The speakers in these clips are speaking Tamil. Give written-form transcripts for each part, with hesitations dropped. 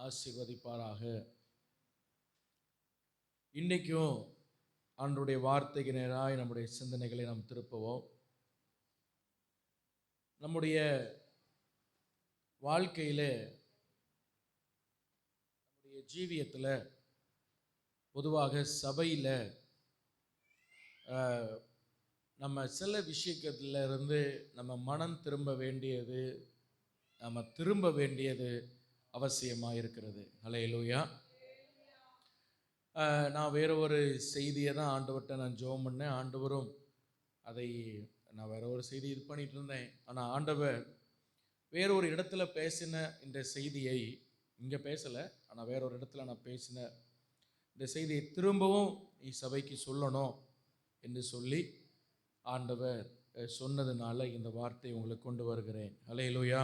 ஆசீர்வதிப்பாராக. இன்றைக்கும் ஆண்டவருடைய வார்த்தைக்கு நேராய் நம்முடைய சிந்தனைகளை நாம் திருப்புவோம். நம்முடைய வாழ்க்கையில், நம்முடைய ஜீவியத்தில், பொதுவாக சபையில் நம்ம சில விஷயத்துல இருந்து நம்ம மனம் திரும்ப வேண்டியது, நம்ம திரும்ப வேண்டியது அவசியமாக இருக்கிறது. ஹல்லேலூயா. நான் வேற ஒரு செய்தியை தான் ஆண்டவர்கிட்ட நான் ஜெபம் பண்ணேன். ஆண்டவரும் அதை, நான் வேற ஒரு செய்தி இது பண்ணிட்டு இருந்தேன். ஆனால் ஆண்டவர் வேற ஒரு இடத்துல பேசின இந்த செய்தியை இங்கே பேசலை, ஆனால் வேற ஒரு இடத்துல நான் பேசின இந்த செய்தியை திரும்பவும் நீ சபைக்கு சொல்லணும் என்று சொல்லி ஆண்டவர் சொன்னதுனால இந்த வார்த்தையை உங்களுக்கு கொண்டு வருகிறேன். ஹல்லேலூயா.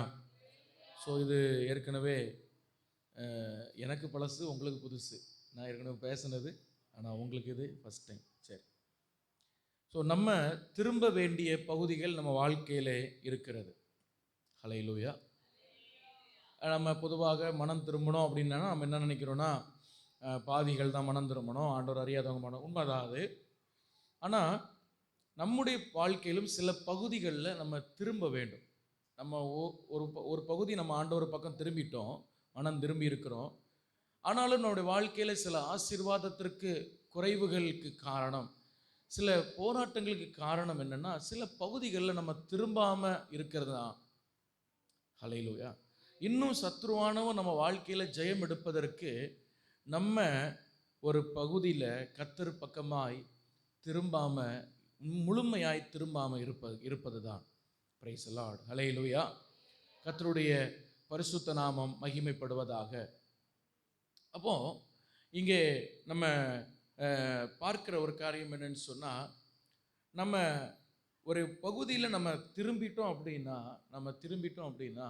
ஸோ இது ஏற்கனவே எனக்கு பழசு, உங்களுக்கு புதுசு. நான் ஏற்கனவே பேசினது, ஆனால் உங்களுக்கு இது ஃபஸ்ட் டைம். சரி. ஸோ நம்ம திரும்ப வேண்டிய பகுதிகள் நம்ம வாழ்க்கையில் இருக்கிறது. ஹல்லேலூயா. நம்ம பொதுவாக மனம் திரும்பணும் அப்படின்னா நம்ம என்ன நினைக்கிறோன்னா, பாவிகள் தான் மனம் திரும்பணும், ஆண்டவர் அறியாதவங்க மனம். உண்மைதான் அது. ஆனால் நம்முடைய வாழ்க்கையிலும் சில பகுதிகளில் நம்ம திரும்ப வேண்டும். நம்ம ஒரு பகுதி நம்ம ஆண்டவர் பக்கம் திரும்பிட்டோம், மனம் திரும்பி இருக்கிறோம். ஆனாலும் நம்முடைய வாழ்க்கையில் சில ஆசீர்வாதத்திற்கு குறைவுகளுக்கு காரணம், சில போராட்டங்களுக்கு காரணம் என்னென்னா, சில பகுதிகளில் நம்ம திரும்பாமல் இருக்கிறது தான். ஹல்லேலூயா. இன்னும் சத்ருவானவன் நம்ம வாழ்க்கையில் ஜெயம் எடுப்பதற்கு நம்ம ஒரு பகுதியில் கர்த்தர் பக்கமாய் திரும்பாமல், முழுமையாய் திரும்பாமல் இருப்பது தான். Praise the Lord. ஹல்லேலூயா. கர்த்தருடைய பரிசுத்த நாமம் மகிமைப்படுவதாக. அப்போ இங்கே நம்ம பார்க்கிற ஒரு காரியம் என்னன்னு சொன்னால், நம்ம ஒரு பகுதியில் நம்ம திரும்பிட்டோம் அப்படின்னா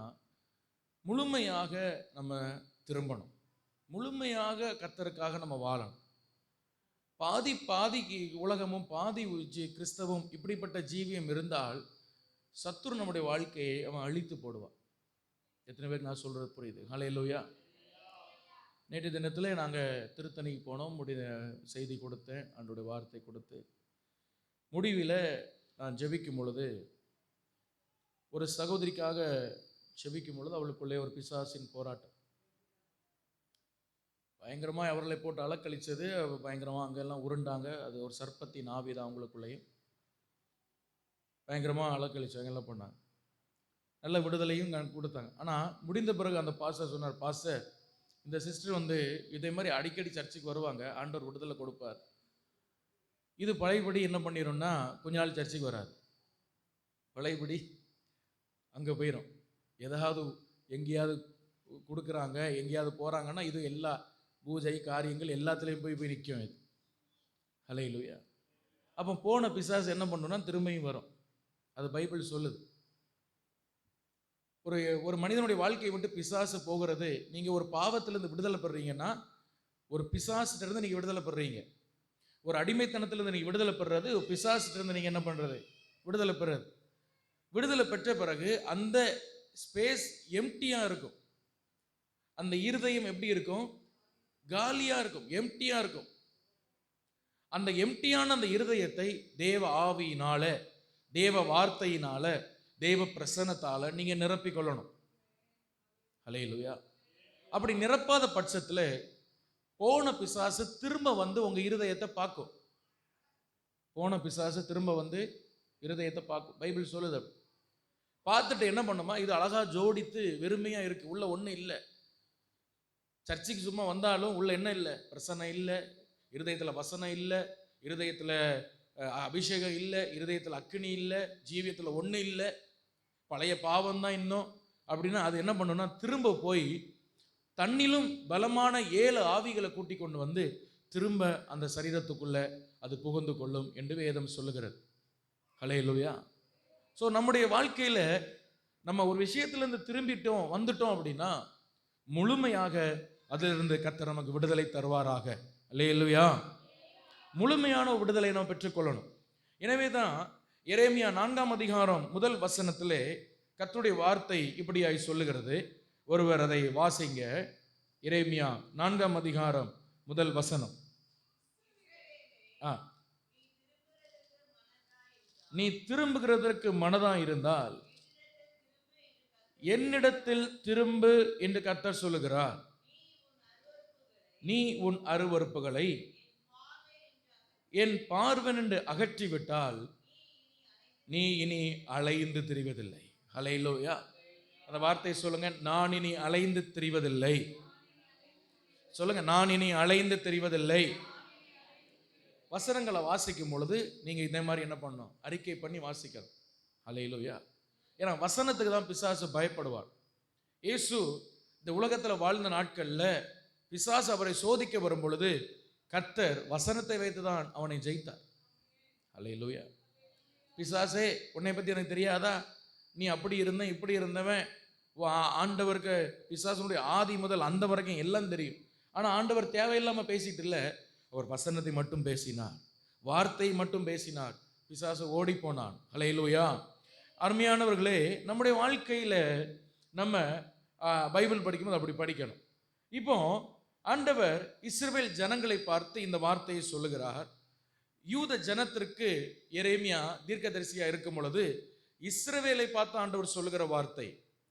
முழுமையாக நம்ம திரும்பணும், முழுமையாக கர்த்தருக்காக நம்ம வாழணும். பாதி உலகமும் பாதி கிறிஸ்தவம் இப்படிப்பட்ட ஜீவியம் இருந்தால் சத்துரு நம்முடைய வாழ்க்கையை அவன் அழித்து போடுவான். எத்தனை பேர் நான் சொல்கிறது புரியுது? ஹல்லேலூயா. நேற்று தினத்தில் நாங்கள் திருத்தணிக்கு போனோம். செய்தி கொடுத்தேன், ஆண்டவருடைய வார்த்தை கொடுத்து முடிவில் நான் ஜெபிக்கும் பொழுது, ஒரு சகோதரிக்காக ஜெபிக்கும் பொழுது அவளுக்குள்ளே ஒரு பிசாசின் போராட்டம் பயங்கரமாக அவர்களை போட்டு அலக்கழிச்சது. பயங்கரமாக அங்கெல்லாம் உருண்டாங்க. அது ஒரு சர்ப்பத்தின் ஆவிதான் அவங்களுக்குள்ளேயும் பயங்கரமாக அலக்கழிச்சாங்க, எல்லாம் பண்ணாங்க. நல்ல விடுதலையும் கொடுத்தாங்க. ஆனால் முடிந்த பிறகு அந்த பாஸ்டர் சொன்னார், பாஸ்டர், இந்த சிஸ்டர் இதே மாதிரி அடிக்கடி சர்ச்சுக்கு வருவாங்க, ஆண்டவர் விடுதலை கொடுப்பார். இது பழையபடி என்ன பண்ணிடும்னா, கொஞ்ச நாள் சர்ச்சுக்கு வராது, பழையபடி அங்கே போயிடும். ஏதாவது எங்கேயாவது கொடுக்குறாங்க, எங்கேயாவது போகிறாங்கன்னா இது எல்லா பூஜை காரியங்கள் எல்லாத்துலேயும் போய் நிற்கும் இது. ஹல்லேலூயா. அப்போ போன பிசாசு என்ன பண்ணுன்னா திரும்பியும் வரும். அது பைபிள் சொல்லுது. ஒரு மனிதனுடைய வாழ்க்கையை விட்டு பிசாசு போகிறது, நீங்கள் ஒரு பாவத்திலிருந்து விடுதலை பெறுறீங்கன்னா, ஒரு பிசாசிட்டிருந்து நீங்கள் விடுதலை பெறுறீங்க. ஒரு அடிமைத்தனத்திலிருந்து நீங்கள் விடுதலை பெறுறது, ஒரு பிசாசிட்டிருந்து நீங்கள் என்ன பண்ணுறது, விடுதலை பெறுறது. விடுதலை பெற்ற பிறகு அந்த ஸ்பேஸ் எம்டியாக இருக்கும். அந்த இருதயம் எப்படி இருக்கும்? காலியாக இருக்கும், எம்டியாக இருக்கும். அந்த எம்டியான அந்த இருதயத்தை தேவ ஆவியினால, தேவ வார்த்தையினால, தேவ பிரசன்னத்தால் நீங்கள் நிரப்பிக்கொள்ளணும். ஹல்லேலூயா. அப்படி நிரப்பாத பட்சத்தில் போன பிசாசு திரும்ப உங்கள் இருதயத்தை பார்க்கும். போன பிசாசு திரும்ப இருதயத்தை பார்க்கும். பைபிள் சொல்லுது. பார்த்துட்டு என்ன பண்ணுமா, இது அழகா ஜோடித்து வெறுமையாக இருக்குது, உள்ள ஒன்றும் இல்லை. சர்ச்சுக்கு சும்மா வந்தாலும் உள்ள என்ன இல்லை? பிரசன்னம் இல்லை, இருதயத்தில் வசனம் இல்லை, இருதயத்தில் அபிஷேகம் இல்லை, இருதயத்தில் அக்கினி இல்லை, ஜீவியத்தில் ஒன்றும் இல்லை, பழைய பாவம் தான் இன்னும். அப்படின்னா அது என்ன பண்ணுன்னா, திரும்ப போய் தன்னிலும் பலமான 7 ஆவிகளை கூட்டி கொண்டு திரும்ப அந்த சரீரத்துக்குள்ள அது புகுந்து கொள்ளும் என்று வேதம் சொல்லுகிறது. ஹல்லேலூயா. ஸோ நம்முடைய வாழ்க்கையில் நம்ம ஒரு விஷயத்திலிருந்து வந்துட்டோம் அப்படின்னா முழுமையாக அதிலிருந்து கர்த்தர் நமக்கு விடுதலை தருவாராக. ஹல்லேலூயா. முழுமையான விடுதலை நாம் பெற்றுக்கொள்ளணும். எனவே தான் எரேமியா 4ஆம் அதிகாரம் 1 வசனத்திலே கர்த்தருடைய வார்த்தை இப்படியாய் சொல்லுகிறது. ஒருவர் அதை வாசிங்க. எரேமியா 4ஆம் அதிகாரம் முதல் வசனம். நீ திரும்புகிறதற்கு மனதா இருந்தால் என்னிடத்தில் திரும்பு என்று கர்த்தர் சொல்லுகிறார். நீ உன் அருவருப்புகளை என் பார்வன் என்று அகற்றிவிட்டால் நீ இனி அலைந்து திரிவதில்லை. ஹல்லேலூயா. அந்த வார்த்தை சொல்லுங்க, நான் இனி அலைந்து திரிவதில்லை. சொல்லுங்க, நான் இனி அலைந்து திரிவதில்லை. வசனங்களை வாசிக்கும் பொழுது நீங்க இதே மாதிரி என்ன பண்ணணும்? அறிக்கை பண்ணி வாசிக்கணும். ஹல்லேலூயா. ஏன்னா வசனத்துக்கு தான் பிசாசு பயப்படுவார். இயேசு இந்த உலகத்தில் வாழ்ந்த நாட்கள்ல பிசாசு அவரை சோதிக்க வரும் பொழுது கர்த்தர் வசனத்தை வைத்துதான் அவனை ஜெயித்தார். ஹல்லேலூயா. பிசாசே, உன்னை பத்தி எனக்கு தெரியாதா? நீ அப்படி இருந்த இப்படி இருந்தவன். ஆண்டவருக்கு பிசாசுடைய ஆதி முதல் அந்த வரைக்கும் எல்லாம் தெரியும். ஆனா ஆண்டவர் தேவையில்லாம பேசிட்டு இல்லை, அவர் வசனத்தை மட்டும் பேசினார், வார்த்தை மட்டும் பேசினார். பிசாசு ஓடி போனான். ஹல்லேலூயா. அருமையானவர்களே, நம்முடைய வாழ்க்கையில நம்ம பைபிள் படிக்கும்போது அப்படி படிக்கணும். இப்போ ஆண்டவர் இஸ்ரவேல் ஜனங்களை பார்த்து இந்த வார்த்தையை சொல்லுகிறார். யூத ஜனத்திற்கு எரேமியா தீர்க்கதரிசியா இருக்கும் பொழுது இஸ்ரவேலை பார்த்து ஆண்டவர் சொல்லுகிற வார்த்தை.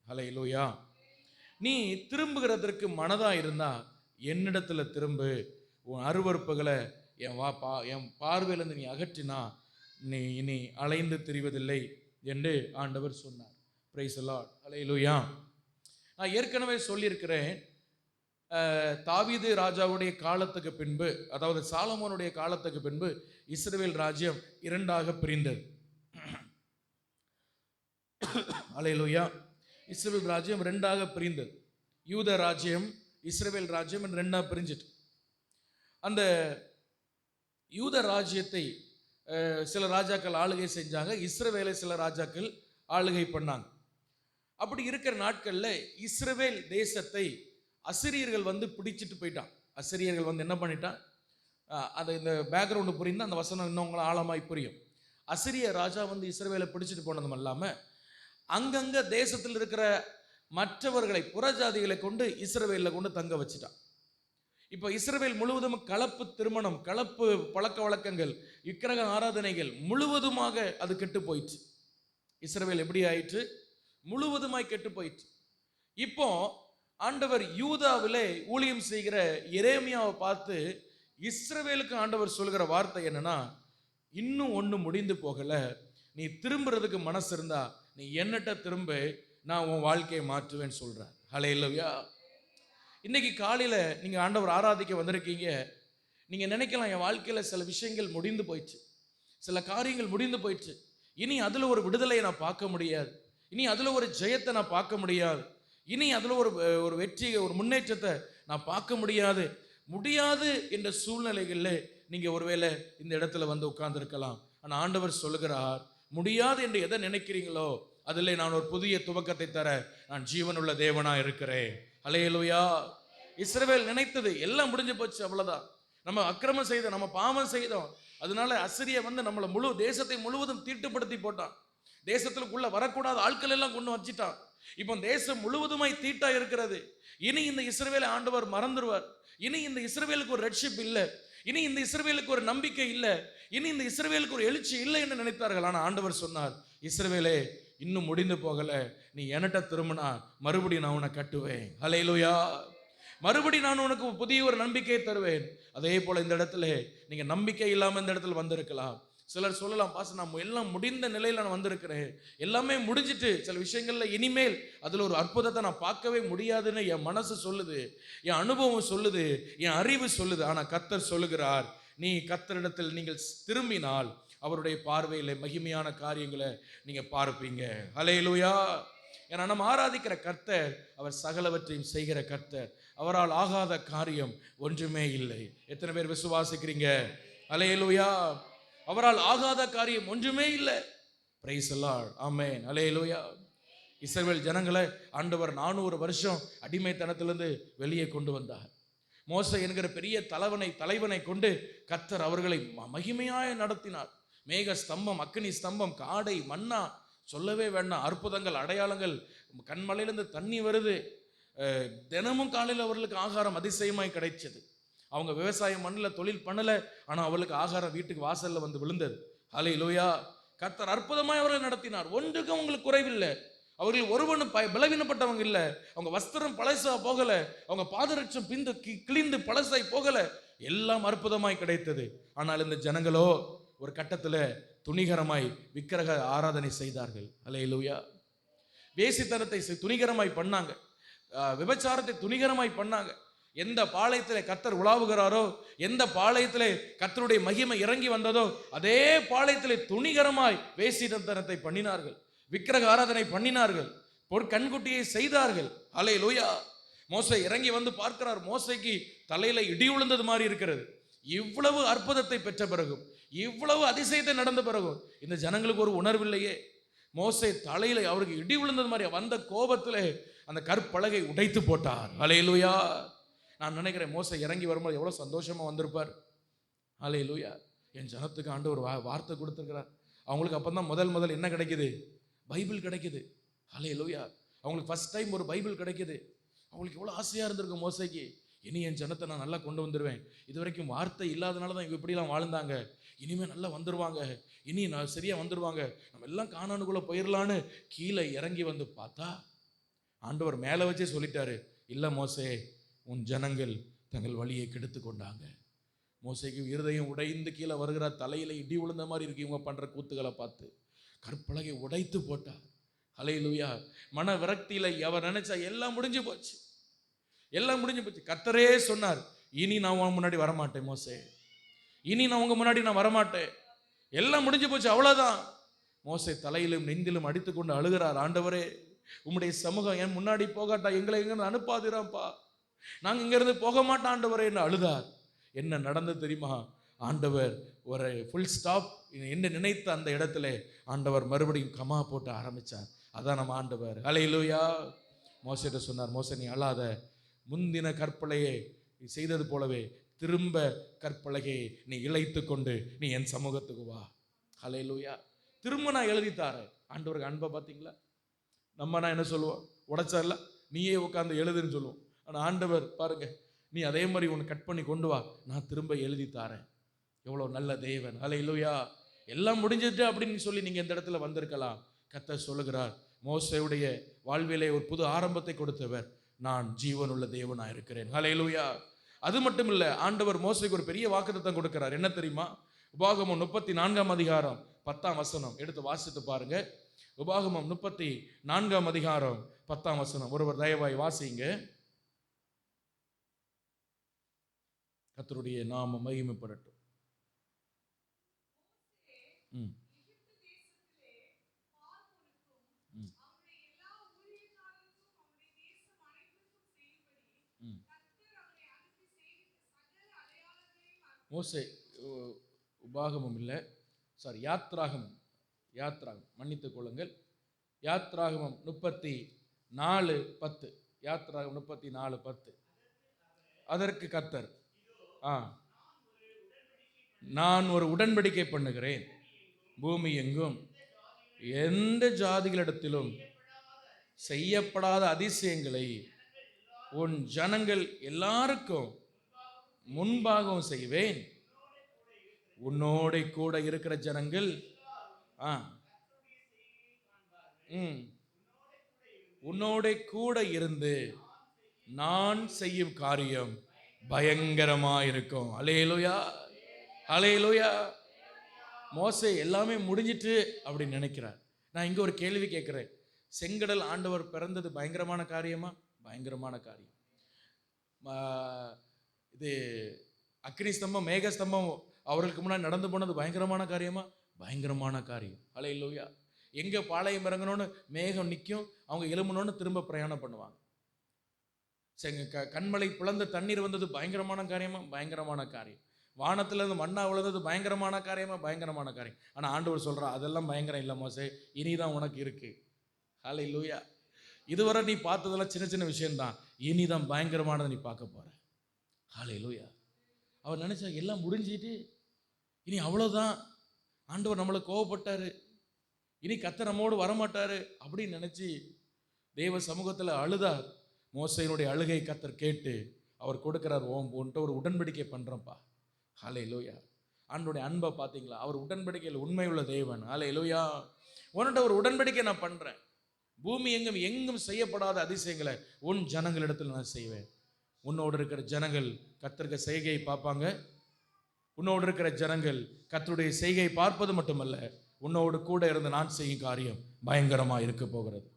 ஹல்லேலூயா. நீ திரும்புகிறதற்கு மனதா இருந்தா என்னிடத்துல திரும்பு. உன் அருவருப்புகளை என் பார்வையிலிருந்து நீ அகற்றினா நீ இனி அலைந்து திரிவதில்லை என்று ஆண்டவர் சொன்னார். Praise the Lord. ஹல்லேலூயா. நான் ஏற்கனவே சொல்லியிருக்கிறேன், தாவீது ராஜாவுடைய காலத்துக்கு பின்பு, அதாவது சாலமோனுடைய காலத்துக்கு பின்பு இஸ்ரவேல் ராஜ்யம் இரண்டாக பிரிந்தது. ஹல்லேலூயா. இஸ்ரவேல் ராஜ்யம் ரெண்டாக பிரிந்தது. யூத ராஜ்யம், இஸ்ரவேல் ராஜ்யம் ரெண்டாக பிரிஞ்சிட்டு, அந்த யூத ராஜ்யத்தை சில ராஜாக்கள் ஆளுகை செஞ்சாங்க, இஸ்ரவேலை சில ராஜாக்கள் ஆளுகை பண்ணாங்க. அப்படி இருக்கிற நாட்கள்ல இஸ்ரவேல் தேசத்தை அசிரியர்கள் வந்து பிடிச்சிட்டு போயிட்டான். அசிரியர்கள் வந்து என்ன பண்ணிட்டான்? அது இந்த பேக்ரவுண்டு புரிந்தா அந்த வசனம் இன்னும் உங்களை ஆழமாய் புரியும். அசிரிய ராஜா வந்து இஸ்ரவேலை பிடிச்சிட்டு போனதும் இல்லாம அங்கங்க தேசத்தில் இருக்கிற மற்றவர்களை, புறஜாதிகளை கொண்டு இஸ்ரவேலில் கொண்டு தங்க வச்சுட்டான். இப்போ இஸ்ரவேல் முழுவதும் கலப்பு திருமணம், கலப்பு பழக்க வழக்கங்கள், விக்கிரக ஆராதனைகள் முழுவதுமாக அது கெட்டு போயிடுச்சு. இஸ்ரவேல் எப்படி ஆயிற்று? முழுவதுமாய் கெட்டு போயிடுச்சு. இப்போ ஆண்டவர் யூதாவிலே ஊழியம் செய்கிற எரேமியாவை பார்த்து இஸ்ரவேலுக்கு ஆண்டவர் சொல்கிற வார்த்தை என்னன்னா, இன்னும் ஒன்று முடிந்து போகல, நீ திரும்புறதுக்கு மனசு இருந்தா நீ என்னட்ட திரும்ப, நான் உன் வாழ்க்கையை மாற்றுவேன்னு சொல்றேன். ஹல்லேலூயா. இன்னைக்கு காலையில நீங்க ஆண்டவர் ஆராதிக்க வந்திருக்கீங்க. நீங்க நினைக்கலாம், என் வாழ்க்கையில சில விஷயங்கள் முடிந்து போயிடுச்சு, சில காரியங்கள் முடிந்து போயிடுச்சு, இனி அதுல ஒரு விடுதலையை நான் பார்க்க முடியாது, இனி அதுல ஒரு ஜெயத்தை நான் பார்க்க முடியாது, இனி அதுல ஒரு வெற்றி, ஒரு முன்னேற்றத்தை நான் பார்க்க முடியாது என்ற சூழ்நிலைகள்ல நீங்க ஒருவேளை இந்த இடத்துல வந்து உட்கார்ந்து இருக்கலாம். ஆனா ஆண்டவர் சொல்லுகிறார், முடியாது என்று எதை நினைக்கிறீங்களோ அதிலே நான் ஒரு புதிய துவக்கத்தை தர நான் ஜீவனுள்ள தேவனா இருக்கிறேன். ஹல்லேலூயா. இஸ்ரவேல் நினைத்தது எல்லாம் முடிஞ்சு போச்சு, அவ்வளவுதான். நம்ம அக்கிரமம் செய்தோம், நம்ம பாவம் செய்தோம், அதனால அசிரிய வந்து நம்மளை முழு தேசத்தை முழுவதும் தீட்டுப்படுத்தி போட்டான். தேசத்துக்குள்ள வரக்கூடாத ஆட்கள் எல்லாம் கொண்டு வச்சிட்டான். இப்போ தேசம் முழுவதுமாய் தீட்டா இருக்கிறது. இனி இந்த இஸ்ரவேலை ஆண்டவர் மறந்துடுவார். இனி இந்த இஸ்ரவேலுக்கு ஒரு ரட்சிப்பு இல்லை, இனி இந்த இஸ்ரவேலுக்கு ஒரு நம்பிக்கை இல்லை, இனி இந்த இஸ்ரவேலுக்கு ஒரு எழுச்சி இல்லை என்று நினைத்தார்கள். ஆனால் ஆண்டவர் சொன்னார், இஸ்ரவேலே இன்னும் முடிந்து போகல, நீ என்கிட்ட திரும்பினா மறுபடியும் நான் உன்னை கட்டுவேன். ஹல்லேலூயா. மறுபடியும் நான் உனக்கு புதிய ஒரு நம்பிக்கையை தருவேன். அதே போல இந்த இடத்துல நீங்க நம்பிக்கை இல்லாம இந்த இடத்துல வந்திருக்கலாம். சிலர் சொல்லலாம், பாஸ் நான் எல்லாம் முடிந்த நிலையில நான் வந்திருக்கிறேன், எல்லாமே முடிஞ்சிட்டு சில விஷயங்கள்ல இனிமேல் அதுல ஒரு அற்புதத்தை நான் பார்க்கவே முடியாதுன்னு என் மனசு சொல்லுது, என் அனுபவம் சொல்லுது, என் அறிவு சொல்லுது. ஆனா கர்த்தர் சொல்லுகிறார், நீ கர்த்தரிடத்தில் நீங்கள் திரும்பினால் அவருடைய பார்வையில மகிமையான காரியங்களை நீங்க பார்ப்பீங்க. ஹல்லேலூயா. ஏன்னா நம்ம ஆராதிக்கிற கர்த்தர் அவர் சகலவற்றையும் செய்கிற கர்த்தர். அவரால் ஆகாத காரியம் ஒன்றுமே இல்லை. எத்தனை பேர் விசுவாசிக்கிறீங்க? ஹல்லேலூயா. அவரால் ஆகாத காரியம் ஒன்றுமே இல்லை. Price the Lord. ஆமென். ஹல்லேலூயா. இஸ்ரவேல் ஜனங்களை ஆண்டவர் 400 வருஷம் அடிமைத்தனத்திலிருந்து வெளியே கொண்டு வந்தார். மோசே என்கிற பெரிய தலைவனை கொண்டு கர்த்தர் அவர்களை மகிமையாய் நடத்தினார். மேக ஸ்தம்பம், அக்கினி ஸ்தம்பம், காடை, மன்னா சொல்லவே வேண்டாம். அற்புதங்கள், அடையாளங்கள், கண்மலையிலிருந்து தண்ணி வருது. தினமும் காலையில் அவர்களுக்கு ஆகாரம் அதிசயமாய் கிடைச்சது. அவங்க விவசாயம் மண்ணில் தொழில் பண்ணலை, ஆனால் அவர்களுக்கு ஆகாரம் வீட்டுக்கு வாசலில் வந்து விழுந்தது. ஹல்லேலூயா. கர்த்தர் அற்புதமாய் அவர்களை நடத்தினார். ஒன்றுக்கும் அவங்களுக்கு குறைவில்லை. அவர்கள் ஒருவனும் பலவீனப்பட்டவங்க இல்லை. அவங்க வஸ்திரம் பழசா போகல, அவங்க பாதரட்சம் பிந்து கிழிந்து பழசாய் போகல, எல்லாம் அற்புதமாய் கிடைத்தது. ஆனால் இந்த ஜனங்களோ ஒரு கட்டத்தில் துணிகரமாய் விக்கிரக ஆராதனை செய்தார்கள். ஹல்லேலூயா. வேசித்தனத்தை துணிகரமாய் பண்ணாங்க, விபச்சாரத்தை துணிகரமாய் பண்ணாங்க. எந்த பாளையத்திலே கர்த்தர் உலாவுகிறாரோ, எந்த பாளையத்திலே கர்த்தருடைய மகிமை இறங்கி வந்ததோ, அதே பாளையத்திலே துணிகரமாய் வேசித்தனத்தை பண்ணினார்கள், விக்கிரக ஆராதனை பண்ணினார்கள், கண்குட்டியை செய்தார்கள். ஹல்லேலூயா. மோசே இறங்கி வந்து பார்க்கிறார். மோசேக்கு தலையில இடி விழுந்தது மாதிரி இருக்கிறது. இவ்வளவு அற்புதத்தை பெற்ற பிறகும், இவ்வளவு அதிசயத்தை நடந்த பிறகும் இந்த ஜனங்களுக்கு ஒரு உணர்வில்லையே. மோசே தலையில அவருக்கு இடி விழுந்தது மாதிரி வந்த கோபத்திலே அந்த கற்பலகை உடைத்து போட்டார். ஹல்லேலூயா. நான் நினைக்கிறேன் மோசே இறங்கி வரும்போது எவ்வளவு சந்தோஷமா வந்திருப்பார். ஹல்லேலூயா. என் ஜனத்துக்கு ஆண்டவர் வார்த்தை கொடுத்திருக்கிறார். அவங்களுக்கு அப்பதான் முதல் என்ன கிடைக்குது? பைபிள் கிடைக்குது. ஹல்லேலூயா. அவங்களுக்கு ஃபர்ஸ்ட் டைம் ஒரு பைபிள் கிடைக்குது. அவங்களுக்கு எவ்வளவு ஆசையா இருந்திருக்கும் மோசேக்கு. இனி என் ஜனத்தை நான் நல்லா கொண்டு வந்துடுவேன். இது வரைக்கும் வார்த்தை இல்லாதனால தான் இவங்க இப்படிலாம் வாழ்ந்தாங்க. இனிமேல் நல்லா வந்துடுவாங்க, இனி நான் சரியா வந்துடுவாங்க, நம்ம எல்லாம் கானானுக்குள்ள போயிடலான்னு கீழே இறங்கி வந்து பார்த்தா ஆண்டவர் மேலே வச்சே சொல்லிட்டாரு, இல்லை மோசே, உன் ஜனங்கள் தங்கள் வழியை கெடுத்து கொண்டாங்க. மோசேக்கு இருதயம் உடைந்து கீழே வருகிறார். தலையில இடி விழுந்த மாதிரி இருக்கு இவங்க பண்ற கூத்துக்களை பார்த்து. கற்பலகை உடைத்து போட்டார். ஹல்லேலூயா. மன விரக்தியில அவர் நினைச்சா எல்லாம் முடிஞ்சு போச்சு, எல்லாம் முடிஞ்சு போச்சு. கர்த்தரே சொன்னார், இனி நான் உன் முன்னாடி வரமாட்டேன் மோசே, இனி நான் உங்க முன்னாடி நான் வரமாட்டேன், எல்லாம் முடிஞ்சு போச்சு, அவ்வளவுதான். மோசே தலையிலும் நெஞ்சிலும் அடித்துக்கொண்டு அழுகிறார், ஆண்டவரே உம்முடைய சமூகம் என் முன்னாடி போகாட்டா எங்களை எங்க அனுப்பாதிராப்பா, நாங்க இங்க இருந்து போக மாட்டோம் ஆண்டவரே என்று அழுதார். என்ன நடந்தது தெரியுமா? ஆண்டவர் ஒரு ஃபுல் ஸ்டாப் என்ன நினைத்த அந்த இடத்துல ஆண்டவர் மறுபடியும் கமா போட்டு ஆரம்பிச்சார். அதான் நம்ம ஆண்டவர். ஹல்லேலூயா. மோசேட்ட சொன்னார், மோசே நீ அழாத, முந்தின கற்பலையை செய்தது போலவே திரும்ப கற்பலகையை நீ இழைத்து கொண்டு நீ என் சமூகத்துக்கு வா. ஹல்லேலூயா. திரும்ப நான் எழுதித்தாரேன். ஆண்டவருக்கு அன்பை பார்த்தீங்களா? நம்ம நான் என்ன சொல்லுவோம், உடைச்சார்ல நீயே உட்காந்து எழுதுன்னு சொல்லுவோம். ஆனால் ஆண்டவர் பாருங்க, நீ அதே மாதிரி உன்னை கட் பண்ணி கொண்டு வா, நான் திரும்ப எழுதி தாரேன். எவ்வளோ நல்ல தேவன். ஹல்லேலூயா. எல்லாம் முடிஞ்சிட்டு அப்படின்னு சொல்லி நீங்கள் இந்த இடத்துல வந்திருக்கலாம். கர்த்தர் சொல்லுகிறார், மோசேயுடைய வாழ்விலே ஒரு புது ஆரம்பத்தை கொடுத்தவர் நான் ஜீவனுள்ள தேவனா இருக்கிறேன். ஹல்லேலூயா. அது மட்டும் இல்லை, ஆண்டவர் மோசேக்கு ஒரு பெரிய வாக்குத்தத்தம் கொடுக்கிறார். என்ன தெரியுமா? உபாகமம் 34ஆம் அதிகாரம் 10ஆம் வசனம் எடுத்து வாசித்து பாருங்க. உபாகமம் 34ஆம் அதிகாரம் 10ஆம் வசனம். ஒருவர் தயவாய் வாசிங்க. கர்த்தருடைய நாமம் மகிமைப்படட்டும். மோசே உபாகமம் இல்லை, சாரி, யாத்ராகமம் மன்னித்துக் கொள்ளுங்கள். யாத்ராகமம் 34:10. யாத்ராகமம் 34:10. அதற்கு கர்த்தர், நான் ஒரு உடன்படிக்கை பண்ணுகிறேன், பூமி எங்கும் எந்த ஜாதிகளிடத்திலும் செய்யப்படாத அதிசயங்களை உன் ஜனங்கள் எல்லாருக்கும் முன்பாகவும் செய்வேன். உன்னோட கூட இருக்கிற ஜனங்கள் உன்னோட கூட இருந்து நான் செய்யும் காரியம் பயங்கரமா இருக்கும். ஹல்லேலூயா. ஹல்லேலூயா. மோசே எல்லாமே முடிஞ்சிட்டு அப்படின்னு நினைக்கிறார். நான் இங்க ஒரு கேள்வி கேட்கிறேன். செங்கடல் ஆண்டவர் பிறந்தது பயங்கரமான காரியமா? பயங்கரமான காரியம். இது அக்னி ஸ்தம்பம் மேக ஸ்தம்பம் அவர்களுக்கு முன்னாடி நடந்து போனது பயங்கரமான காரியமா? பயங்கரமான காரியம். ஹல்லேலூயா. எங்க பாளையம் இறங்கணும்னு மேகம் நிற்கும், அவங்க எழும்பணும்னு திரும்ப பிரயாணம் பண்ணுவாங்க. கண்மலை பிளந்த தண்ணீர் வந்தது பயங்கரமான காரியமா? பயங்கரமான காரியம். வானத்துல இருந்து மண்ணா விழுந்தது பயங்கரமான காரியமா? பயங்கரமான காரியம். ஆனா ஆண்டவர் சொல்றா, அதெல்லாம் பயங்கரம் இல்லை மோசே, இனிதான் உனக்கு இருக்கு. ஹல்லேலூயா. இதுவரை நீ பார்த்ததெல்லாம் சின்ன சின்ன விஷயம்தான், இனிதான் பயங்கரமானதை நீ பார்க்க போற. ஹல்லேலூயா. அவர் நினைச்சா எல்லாம் முடிஞ்சிட்டு இனி அவ்வளோதான், ஆண்டவர் நம்மளை கோவப்பட்டாரு, இனி கர்த்தர் நம்மோடு வரமாட்டாரு அப்படின்னு நினைச்சு தேவ சமூகத்தில் அழுதார். மோசேயினுடைய அழுகை கர்த்தர் கேட்டு அவர் கொடுக்கிறார், உன்கிட்ட ஒரு உடன்படிக்கை பண்றேன்ப்பா. ஹல்லேலூயா. ஆண்டவருடைய அன்பை பார்த்தீங்களா? அவர் உடன்படிக்கையில் உண்மை உள்ள தேவன். ஹல்லேலூயா. உன்கிட்ட ஒரு உடன்படிக்கை நான் பண்றேன். பூமி எங்கும் எங்கும் செய்யப்படாத அதிசயங்களை உன் ஜனங்களிடத்தில் நான் செய்வேன். உன்னோடு இருக்கிற ஜனங்கள் கர்த்தருக்கு செய்கையை பார்ப்பாங்க. உன்னோடு இருக்கிற ஜனங்கள் கர்த்தருடைய செய்கையை பார்ப்பது மட்டுமல்ல, உன்னோடு கூட இருந்து நான் செய்யும் காரியம் பயங்கரமா இருக்க போகிறது.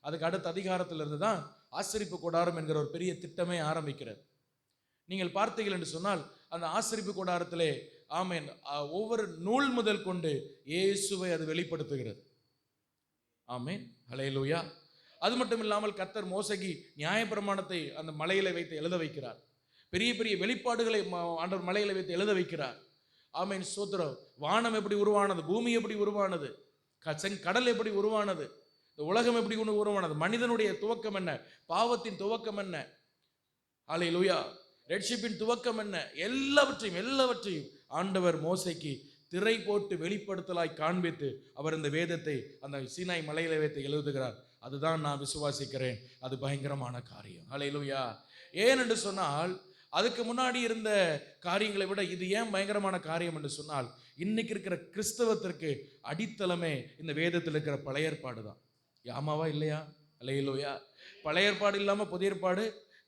அதுக்கு அடுத்த அதிகாரத்தில் இருந்து தான் ஆசரிப்பு கூடாரம் என்கிற ஒரு பெரிய திட்டமே ஆரம்பிக்கிறது. நீங்கள் பார்த்தீர்கள் என்று சொன்னால் அந்த ஆசரிப்பு கூடாரத்திலே ஆமென் ஒவ்வொரு நூல் முதல் கொண்டு இயேசுவை அது வெளிப்படுத்துகிறது. ஆமென், ஹல்லேலூயா. அது மட்டும் இல்லாமல் கர்த்தர் மோசேக்கு நியாயப்பிரமாணத்தை அந்த மலையில வைத்து எழுத வைக்கிறார். பெரிய பெரிய வெளிப்பாடுகளை ஆண்டவர் மலையில வைத்து எழுத வைக்கிறார். ஆமென், ஸ்தோத்திரம். வானம் எப்படி உருவானது, பூமி எப்படி உருவானது, கடல் எப்படி உருவானது, இந்த உலகம் எப்படி உருவானது, மனிதனுடைய துவக்கம் என்ன, பாவத்தின் துவக்கம் என்ன, ஹல்லேலூயா, ரட்சிப்பின் துவக்கம் என்ன, எல்லாவற்றையும் ஆண்டவர் மோசேக்கு திரை போட்டு வெளிப்படுத்தலாய் காண்பித்து அவர் இந்த வேதத்தை அந்த சீனாய் மலையில வைத்து எழுதுகிறார். அதுதான் நான் விசுவாசிக்கிறேன், அது பயங்கரமான காரியம். ஹல்லேலூயா. ஏன் என்று சொன்னால் அதுக்கு முன்னாடி இருந்த காரியங்களை விட இது ஏன் பயங்கரமான காரியம் என்று சொன்னால், இன்னைக்கு இருக்கிற கிறிஸ்தவத்திற்கு அடித்தளமே இந்த வேதத்தில் இருக்கிற பழைய ஏற்பாடு தான். ஆமாவா இல்லையா? ஹல்லேலூயா. பழைய ஏற்பாடு இல்லாம புதிய ஏற்பாடு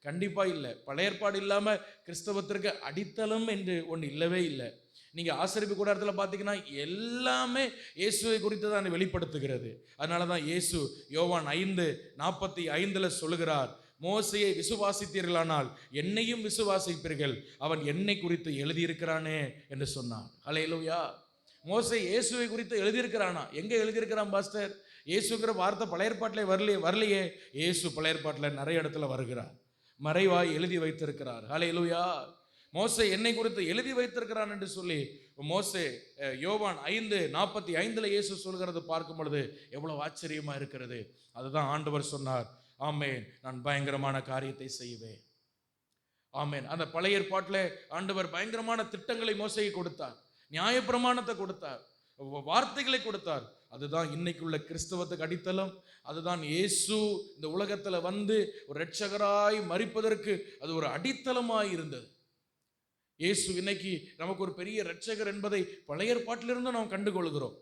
கண்டிப்பா இல்லை. பழைய ஏற்பாடு இல்லாம கிறிஸ்தவத்திற்கு அடித்தளம் என்று ஒன்று இல்லவே இல்லை. நீங்க ஆசரிப்பு கூடாரத்தில் பார்த்தீங்கன்னா எல்லாமே இயேசுவை குறித்து தான் வெளிப்படுத்துகிறது. அதனால தான் இயேசு யோவான் 5:45 சொல்லுகிறார், மோசேயை விசுவாசித்தீர்களானால் என்னையும் விசுவாசிப்பீர்கள், அவன் என்னை குறித்து எழுதியிருக்கிறானே என்று சொன்னார். ஹல்லேலூயா. மோசே இயேசுவை குறித்து எழுதியிருக்கிறானா? எங்க எழுதியிருக்கிறான் பாஸ்டர்? இயேசுங்கிற வார்த்தை பழைய ஏற்பாட்டிலே வரலையே. இயேசு பழைய ஏற்பாட்டில் நிறைய இடத்துல வருகிறார், மறைவாய் எழுதி வைத்திருக்கிறார். ஹல்லேலூயா. மோசே என்னை குறித்து எழுதி வைத்திருக்கிறான் என்று சொல்லி மோசே யோவான் 5:45 இயேசு சொல்கிறது பார்க்கும் பொழுது எவ்வளவு ஆச்சரியமா இருக்கிறது. அதுதான் ஆண்டவர் சொன்னார், ஆமென், நான் பயங்கரமான காரியத்தை செய்வேன். ஆமென். அந்த பழைய ஏற்பாட்டிலே ஆண்டவர் பயங்கரமான திட்டங்களை மோசேக்கு கொடுத்தார், நியாயப்பிரமாணத்தை கொடுத்தார், வார்த்தைகளை கொடுத்தார். அதுதான் இன்னைக்குள்ள கிறிஸ்தவத்துக்கு அடித்தளம். அதுதான் இயேசு இந்த உலகத்துல வந்து ஒரு இரட்சகராய் மரிப்பதற்கு அது ஒரு அடித்தளமாய் இருந்தது. இயேசு இன்னைக்கு நமக்கு ஒரு பெரிய இரட்சகர் என்பதை பழைய ஏற்பாட்டிலிருந்து நாம் கண்டுகொள்கிறோம்.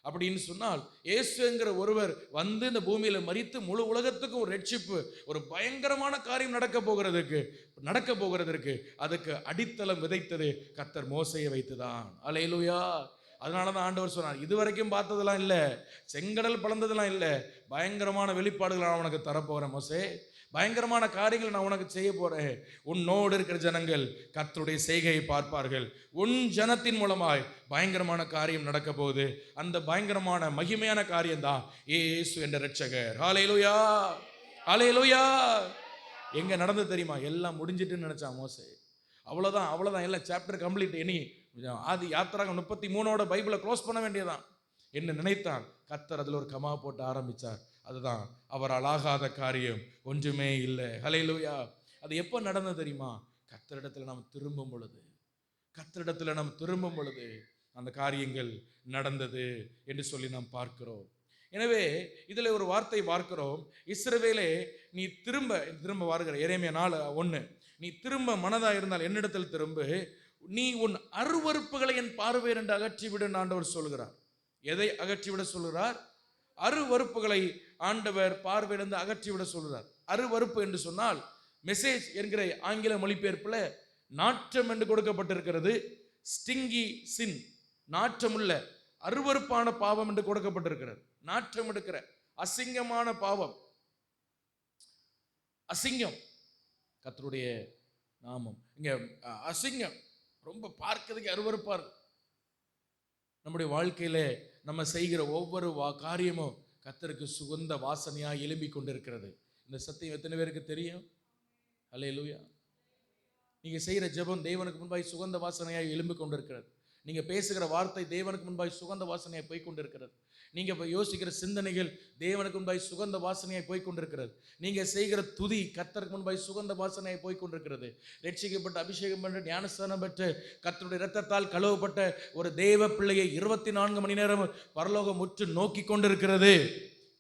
அப்படின்னு சொன்னால் இயேசுங்கிற ஒருவர் வந்து இந்த பூமியில மரித்து முழு உலகத்துக்கும் ஒரு ரட்சிப்பு, ஒரு பயங்கரமான காரியம் நடக்க போகிறதற்கு அதுக்கு அடித்தளம் விதைத்தது கர்த்தர் மோசேயை வைத்துதான். அல்லேலூயா. அதனாலதான் ஆண்டவர் சொன்னார், இதுவரைக்கும் பார்த்ததெல்லாம் இல்லை, செங்கடல் பிளந்ததெல்லாம் இல்லை, பயங்கரமான வெளிப்பாடுகள் நான் உனக்கு தரப்போறேன் மோசே, பயங்கரமான காரியங்களை நான் உனக்கு செய்ய போறேன். உன்னோடு இருக்கிற ஜனங்கள் கர்த்தருடைய செய்கையை பார்ப்பார்கள். உன் ஜனத்தின் மூலமாய் பயங்கரமான காரியம் நடக்க போகுது. அந்த பயங்கரமான மகிமையான காரியம் தான் இயேசு என்ற இரட்சகர். ஹல்லேலூயா, ஹல்லேலூயா. எங்க நடந்தது தெரியுமா? எல்லாம் முடிஞ்சிட்டுன்னு நினைச்சான் மோசே. அவ்வளவுதான் எல்லாம் சாப்டர் கம்ப்ளீட். இனி ஆதி யாத்திராகம் 33 பைபிளை க்ளோஸ் பண்ண வேண்டியதான் என்ன நினைத்தான். கர்த்தர் அதில் ஒரு கமா போட்டு ஆரம்பிச்சார். அதுதான் அவரால் ஆகாத காரியம் ஒன்றுமே இல்லை. ஹல்லேலூயா. அது எப்போ நடந்தது தெரியுமா? கர்த்தரிடத்தில் நாம் திரும்பும் பொழுது அந்த காரியங்கள் நடந்தது என்று சொல்லி நாம் பார்க்கிறோம். எனவே இதுல ஒரு வார்த்தை பார்க்கிறோம், இஸ்ரவேலே நீ திரும்ப வருகிற எரேமியா 4:1, நீ திரும்ப மனதா இருந்தால் என்னிடத்தில் திரும்பு, நீ உன் அருவருப்புகளை என் பார்வையில் என்று அகற்றிவிடு ஆண்டவர் சொல்கிறார். எதை அகற்றிவிட சொல்கிறார்? அருவருப்புகளை ஆண்டவர் பார்வையிலிருந்து அகற்றிவிட சொல்கிறார். அருவருப்பு என்று சொன்னால் மெசேஜ் என்கிற ஆங்கில மொழிபெயர்ப்புல நாற்றம் என்று கொடுக்கப்பட்டிருக்கிறது. ஸ்டிங்கி சின், நாற்றமுள்ள அருவருப்பான பாவம் என்று கொடுக்கப்பட்டிருக்கிறது. நாற்றம் எடுக்கிற அசிங்கமான பாவம், அசிங்கம். கர்த்தருடைய நாமம் இங்க அசிங்கம் ரொம்ப பார்க்கிறதுக்கு அருவருப்பா இருக்கு. நம்முடைய வாழ்க்கையில நம்ம செய்கிற ஒவ்வொரு காரியமும் கர்த்தருக்கு சுகந்த வாசனையா எழும்பி கொண்டிருக்கிறது. இந்த சத்தியம் எத்தனை பேருக்கு தெரியும்? அல்லேலூயா. நீங்க செய்கிற ஜெபம் தேவனுக்கு முன்பாய் சுகந்த வாசனையாய் எழும்பி கொண்டிருக்கிறது. நீங்க பேசுகிற வார்த்தை தேவனுக்கு முன்பாய் சுகந்த வாசனையாய் போய் கொண்டிருக்கிறது. நீங்க யோசிக்கிற சிந்தனைகள் தேவனுக்கு முன்பாய் சுகந்த வாசனையாய் போய் கொண்டிருக்கிறது. நீங்க செய்கிற துதி கர்த்தருக்கு முன்பாய் சுகந்த வாசனையாய் போய் கொண்டிருக்கிறது. ரட்சிக்கப்பட்ட, அபிஷேகம் பெற்ற, ஞானஸ்தானம் பெற்ற, கர்த்தருடைய இரத்தத்தால் கழுவப்பட்ட ஒரு தேவ பிள்ளையை 24 மணி நேரம் பரலோகம் உற்று நோக்கி கொண்டிருக்கிறது.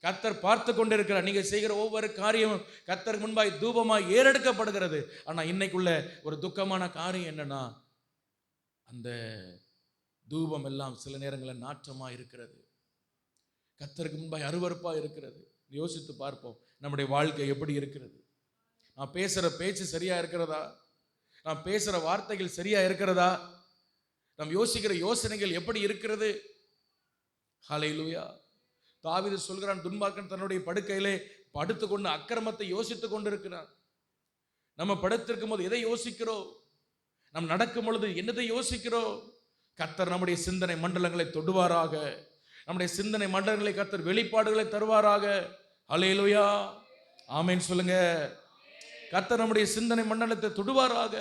கர்த்தர் பார்த்து கொண்டிருக்கிறார். நீங்க செய்கிற ஒவ்வொரு காரியமும் கர்த்தருக்கு முன்பாய் தூபமாய் ஏறெடுக்கப்படுகிறது. ஆனா இன்னைக்குள்ள ஒரு துக்கமான காரியம் என்னன்னா, அந்த தூபம் எல்லாம் சில நேரங்களில் நாற்றமா இருக்கிறது, கர்த்தருக்கு முன்பாய் அருவருப்பா இருக்கிறது. யோசித்து பார்ப்போம், நம்முடைய வாழ்க்கை எப்படி இருக்கிறது? நான் பேசுற பேச்சு சரியா இருக்கிறதா? நான் பேசுற வார்த்தைகள் சரியா இருக்கிறதா? நாம் யோசிக்கிற யோசனைகள் எப்படி இருக்கிறது? ஹல்லேலூயா. தாவீது சொல்கிறான், துன்மார்க்கன் தன்னுடைய படுக்கையிலே படுத்துக்கொண்டு அக்கிரமத்தை யோசித்துக் கொண்டிருக்கிறான். நம்ம படுத்திருக்கும் போது எதை யோசிக்கிறோம்? நாம் நடக்கும் பொழுது என்னதை யோசிக்கிறோம்? கர்த்தர் நம்முடைய சிந்தனை மண்டலங்களை தொடுவாராக. நம்முடைய சிந்தனை மண்டலங்களை கர்த்தர் வெளிப்பாடுகளை தருவாராக. ஹல்லேலூயா, ஆமென் சொல்லுங்க. கர்த்தர் நம்முடைய சிந்தனை மண்டலத்தை தொடுவாராக.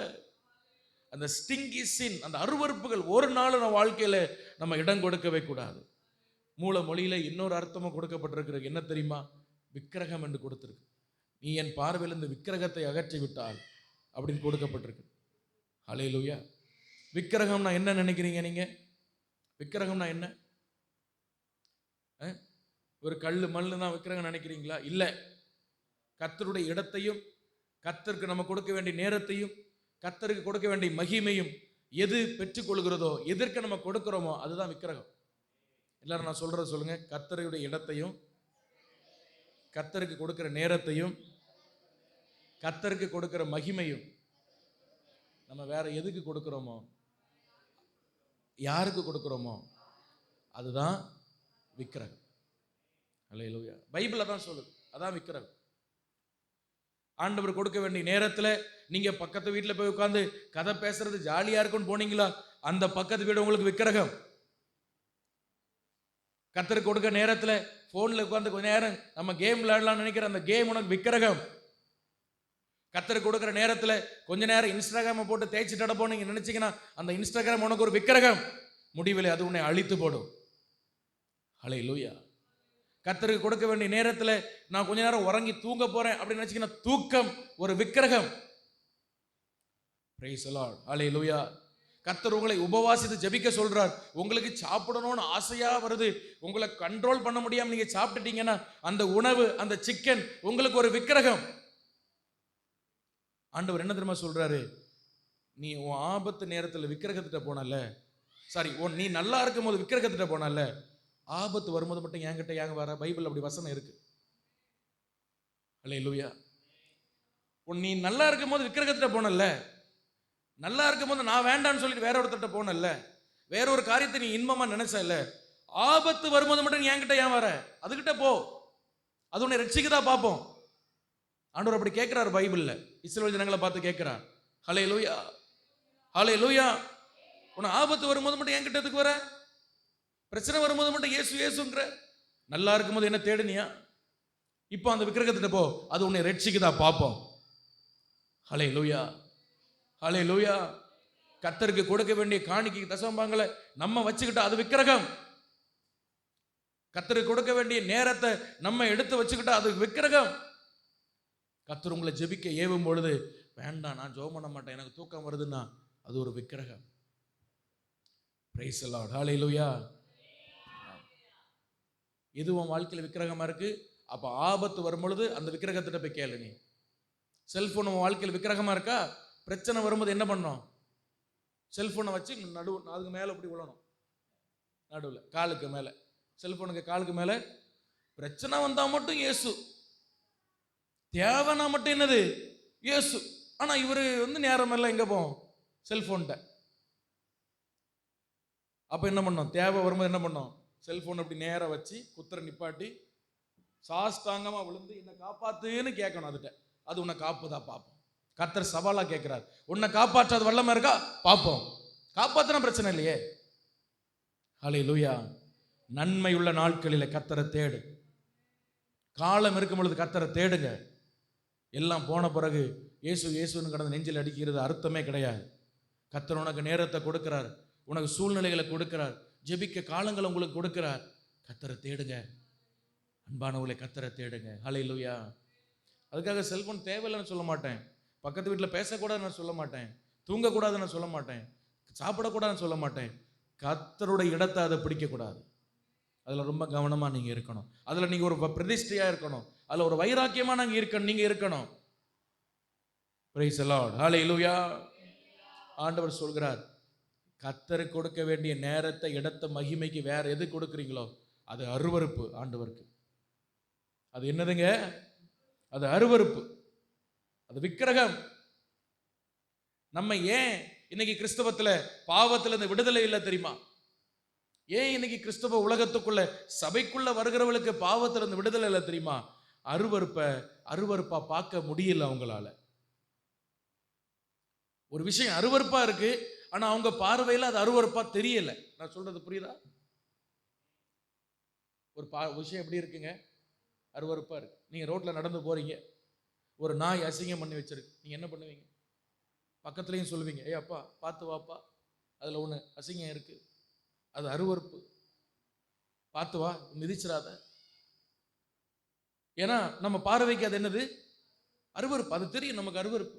அந்த ஸ்டிங்கி சின், அந்த அருவருப்புகள் ஒரு நாள் நம்ம வாழ்க்கையில நம்ம இடம் கொடுக்கவே கூடாது. மூல மொழியில இன்னொரு அர்த்தமும் கொடுக்கப்பட்டிருக்கிறது. என்ன தெரியுமா? விக்கிரகம் என்று கொடுத்திருக்கு. நீ என் பார்வையில் இந்த விக்கிரகத்தை அகற்றி விட்டால் அப்படின்னு கொடுக்கப்பட்டிருக்கு. ஹல்லேலூயா. விக்கிரகம்னா என்ன நினைக்கிறீங்க நீங்க? விக்கிரகம்னா என்ன? ஒரு கல்லு மண்ணு தான் விக்கிரகம் நினைக்கிறீங்களா? இல்லை. கர்த்தருடைய இடத்தையும் கர்த்தருக்கு நம்ம கொடுக்க வேண்டிய நேரத்தையும் கர்த்தருக்கு கொடுக்க வேண்டிய மகிமையும் எது பெற்றுக்கொள்கிறதோ, எதற்கு நம்ம கொடுக்கிறோமோ அதுதான் விக்கிரகம். எல்லாரும் நான் சொல்றத சொல்லுங்க. கர்த்தருடைய இடத்தையும் கர்த்தருக்கு கொடுக்கிற நேரத்தையும் கர்த்தருக்கு கொடுக்கிற மகிமையும் நம்ம வேற எதுக்கு கொடுக்கிறோமோ, யாருக்கு கொடுக்கிறோமோ அதுதான் விக்கிரகம். ஹல்லேலூயா. பைபிள் அதான் சொல்லுது, அதான் விக்கிரகம். ஆண்டவர் கொடுக்க வேண்டிய நேரத்தில் நீங்க பக்கத்து வீட்டில் போய் உட்கார்ந்து கதை பேசுறது ஜாலியா இருக்குன்னு போனீங்களா, அந்த பக்கத்து வீடு உங்களுக்கு விக்கிரகம். கர்த்தருக்கு கொடுக்க நேரத்தில் போன்ல உட்கார்ந்து கொஞ்ச நேரம் நம்ம கேம் விளையாடலாம் நினைக்கிற அந்த கேம் உனக்கு விக்கிரகம். கர்த்தருக்கு கொடுக்கிற நேரத்தில் கொஞ்ச நேரம் இன்ஸ்டாகிராமை போட்டு தேய்ச்சிட்டு போனீங்க நினைச்சீங்கன்னா அந்த இன்ஸ்டாகிராம் உனக்கு ஒரு விக்கிரகம். முடிவில் அது உன்னை அழித்து போடும். ஹல்லேலூயா. கர்த்தருக்கு கொடுக்க வேண்டிய நேரத்தில் நான் கொஞ்ச நேரம் உறங்கி தூங்க போறேன் அப்படின்னு நினைச்சீங்கன்னா தூக்கம் ஒரு விக்கிரகம். Praise the Lord. ஹல்லேலூயா. கர்த்தர் உங்களை உபவாசித்து ஜெபிக்க சொல்றார். உங்களுக்கு சாப்பிடணும்னு ஆசையா வருது, உங்களை கண்ட்ரோல் பண்ண முடியாம நீங்க சாப்பிட்டுட்டீங்கன்னா அந்த உணவு, அந்த சிக்கன் உங்களுக்கு ஒரு விக்கிரகம். ஆண்டவர் என்ன தெரியுமா சொல்றாரு? நீ உன் ஆபத்து நேரத்தில் விக்கிரகத்திட்ட போனல, சாரி, நீ நல்லா இருக்கும் போது விக்கிரகத்திட்ட போனல, ஆபத்து வரும்போது மட்டும் என்கிட்ட ஏங்க வர? பைபிள் அப்படி வசனம் இருக்கு. ஹல்லேலூயா. நீ நல்லா இருக்கும் போது விக்கிரகத்திட்ட போனல, நல்லா இருக்கும் போது நான் வேண்டான்னு சொல்லிட்டு வேற ஒருத்தட்ட போனல, வேற ஒரு காரியத்தை நீ இன்பமா நினைச்சல, ஆபத்து வரும்போது மட்டும் என்கிட்ட ஏன் வர? அதுகிட்ட போ, அது உன்னை ரட்சிக்கதா பார்ப்போம். ஆண்டவர் அப்படி கேட்கிறார் பைபிள்ல. இஸ்ரவேல் ஜனங்களை பார்த்து கேட்கிறார். ஹல்லேலூயா, ஹல்லேலூயா. உன்னை ஆபத்து வரும்போது மட்டும் என்கிட்ட எதுக்கு வர? பிரச்சனை வரும்போது மட்டும் இயேசு இயேசுங்கிற. நல்லா இருக்கும்போது என்ன தேடுனியா? இப்போ அந்த விக்கிரகத்திட்ட போ, அது உன்னை ரட்சிக்கதா பார்ப்போம். ஹல்லேலூயா, ஹல்லேலூயா. கர்த்தருக்கு கொடுக்க வேண்டிய காணிக்கை தசமபாகங்களை நம்ம வச்சுக்கிட்டா அது விக்கிரகம். கர்த்தருக்கு கொடுக்க வேண்டிய நேரத்தை நம்ம எடுத்து வச்சுக்கிட்டா அது விக்கிரகம். கர்த்தர் உங்களை ஜெபிக்க ஏவும் பொழுது வேண்டாம் நான் ஜெபம் பண்ண மாட்டேன், எனக்கு தூக்கம் வருதுன்னா அது ஒரு விக்கிரகம். Praise the Lord. ஹல்லேலூயா. எதுவும் வாழ்க்கையில் விக்கிரகமா இருக்கு. அப்ப ஆபத்து வரும் பொழுது அந்த விக்கிரகத்திட்ட போய் கேளு. நீ செல்போன் உன் வாழ்க்கையில் விக்கிரகமா இருக்கா? பிரச்சனை வரும்போது என்ன பண்ணணும்? செல்போனை வச்சு அதுக்கு மேல இப்படி விழணும், நடுவில் காலுக்கு மேல, செல்போனுக்கு காலுக்கு மேல. பிரச்சனை வந்தா மட்டும் இயேசு, தேவைன்னா மட்டும் என்னது? இயேசு. ஆனா இவரு நேரம் எல்லாம் எங்க போவோம்? செல்போன்ட்ட. அப்ப என்ன பண்ணோம்? தேவை வரும்போது என்ன பண்ணோம்? செல்போன் அப்படி நேரம் வச்சு குத்துற நிப்பாட்டி சாஸ்தாங்கமா விழுந்து என்னை காப்பாத்துன்னு கேட்கணும். அதுட்ட அது உன்னை காப்புதா பார்ப்போம். கர்த்தர் சவாலா கேட்கிறார். உன்னை காப்பாற்றாத வல்லமை இருக்கா? பார்ப்போம். காப்பாத்தின பிரச்சனை இல்லையே. ஹல்லேலூயா. நன்மை உள்ள நாட்களில் கர்த்தரை தேடு. காலம் இருக்கும் பொழுது கர்த்தரை தேடுங்க. எல்லாம் போன பிறகு இயேசு இயேசுன்னு கடந்து நெஞ்சில் அடிக்கிறது அர்த்தமே கிடையாது. கர்த்தர் உனக்கு நேரத்தை கொடுக்கிறார், உனக்கு சூழ்நிலைகளை கொடுக்கிறார், ஜெபிக்க காலங்களை உங்களுக்கு கொடுக்கிறார். கர்த்தரை தேடுங்க அன்பானவர்களே, கர்த்தரை தேடுங்க. ஹல்லேலூயா. அதுக்காக செல்போன் தேவையில்லைன்னு சொல்ல மாட்டேன், பக்கத்து வீட்டில் பேசக்கூடாதுன்னு சொல்ல மாட்டேன், தூங்கக்கூடாதுன்னு சொல்ல மாட்டேன், சாப்பிடக்கூடாதுன்னு சொல்ல மாட்டேன். கர்த்தருடைய இடத்தை அதை பிடிக்கக்கூடாது. அதில் ரொம்ப கவனமாக நீங்கள் இருக்கணும். அதில் நீங்கள் ஒரு பிரதிஷ்டையாக இருக்கணும். அதில் ஒரு வைராக்கியமாக நீங்கள் இருக்கணும். Praise the Lord. ஹல்லேலூயா. ஆண்டவர் சொல்கிறார், கர்த்தருக்கு கொடுக்க வேண்டிய நேரத்தை, இடத்தை, மகிமைக்கு வேற எது கொடுக்குறீங்களோ அது அருவருப்பு ஆண்டவருக்கு. அது என்னதுங்க? அது அருவருப்பு, அது விக்கிரகம். நம்ம ஏன் இன்னைக்கு கிறிஸ்தவத்துல பாவத்துல இருந்து விடுதலை இல்லை தெரியுமா? ஏன் இன்னைக்கு கிறிஸ்தவ உலகத்துக்குள்ள சபைக்குள்ள வருகிறவளுக்கு பாவத்துல இருந்து விடுதலை இல்லை தெரியுமா? அருவருப்பா பார்க்க முடியல அவங்களால. ஒரு விஷயம் அருவருப்பா இருக்கு, ஆனா அவங்க பார்வையில அது அருவருப்பா தெரியல. நான் சொல்றது புரியுதா? ஒரு விஷயம் எப்படி இருக்குங்க? அருவருப்பா இருக்கு. நீங்க ரோட்ல நடந்து போறீங்க, ஒரு நாய் அசிங்கம் பண்ணி வச்சிருக்கு, நீங்க என்ன பண்ணுவீங்க? பக்கத்துலயும் சொல்லுவீங்க, ஏய் அப்பா பார்த்து வாப்பா, அதுல ஒண்ணு அசிங்கம் இருக்கு, அது அருவருப்பு, பார்த்து வா, மிதிச்சிடாத. ஏன்னா நம்ம பார்வைக்கு அது என்னது? அருவருப்பு. அது தெரியும் நமக்கு அருவருப்பு.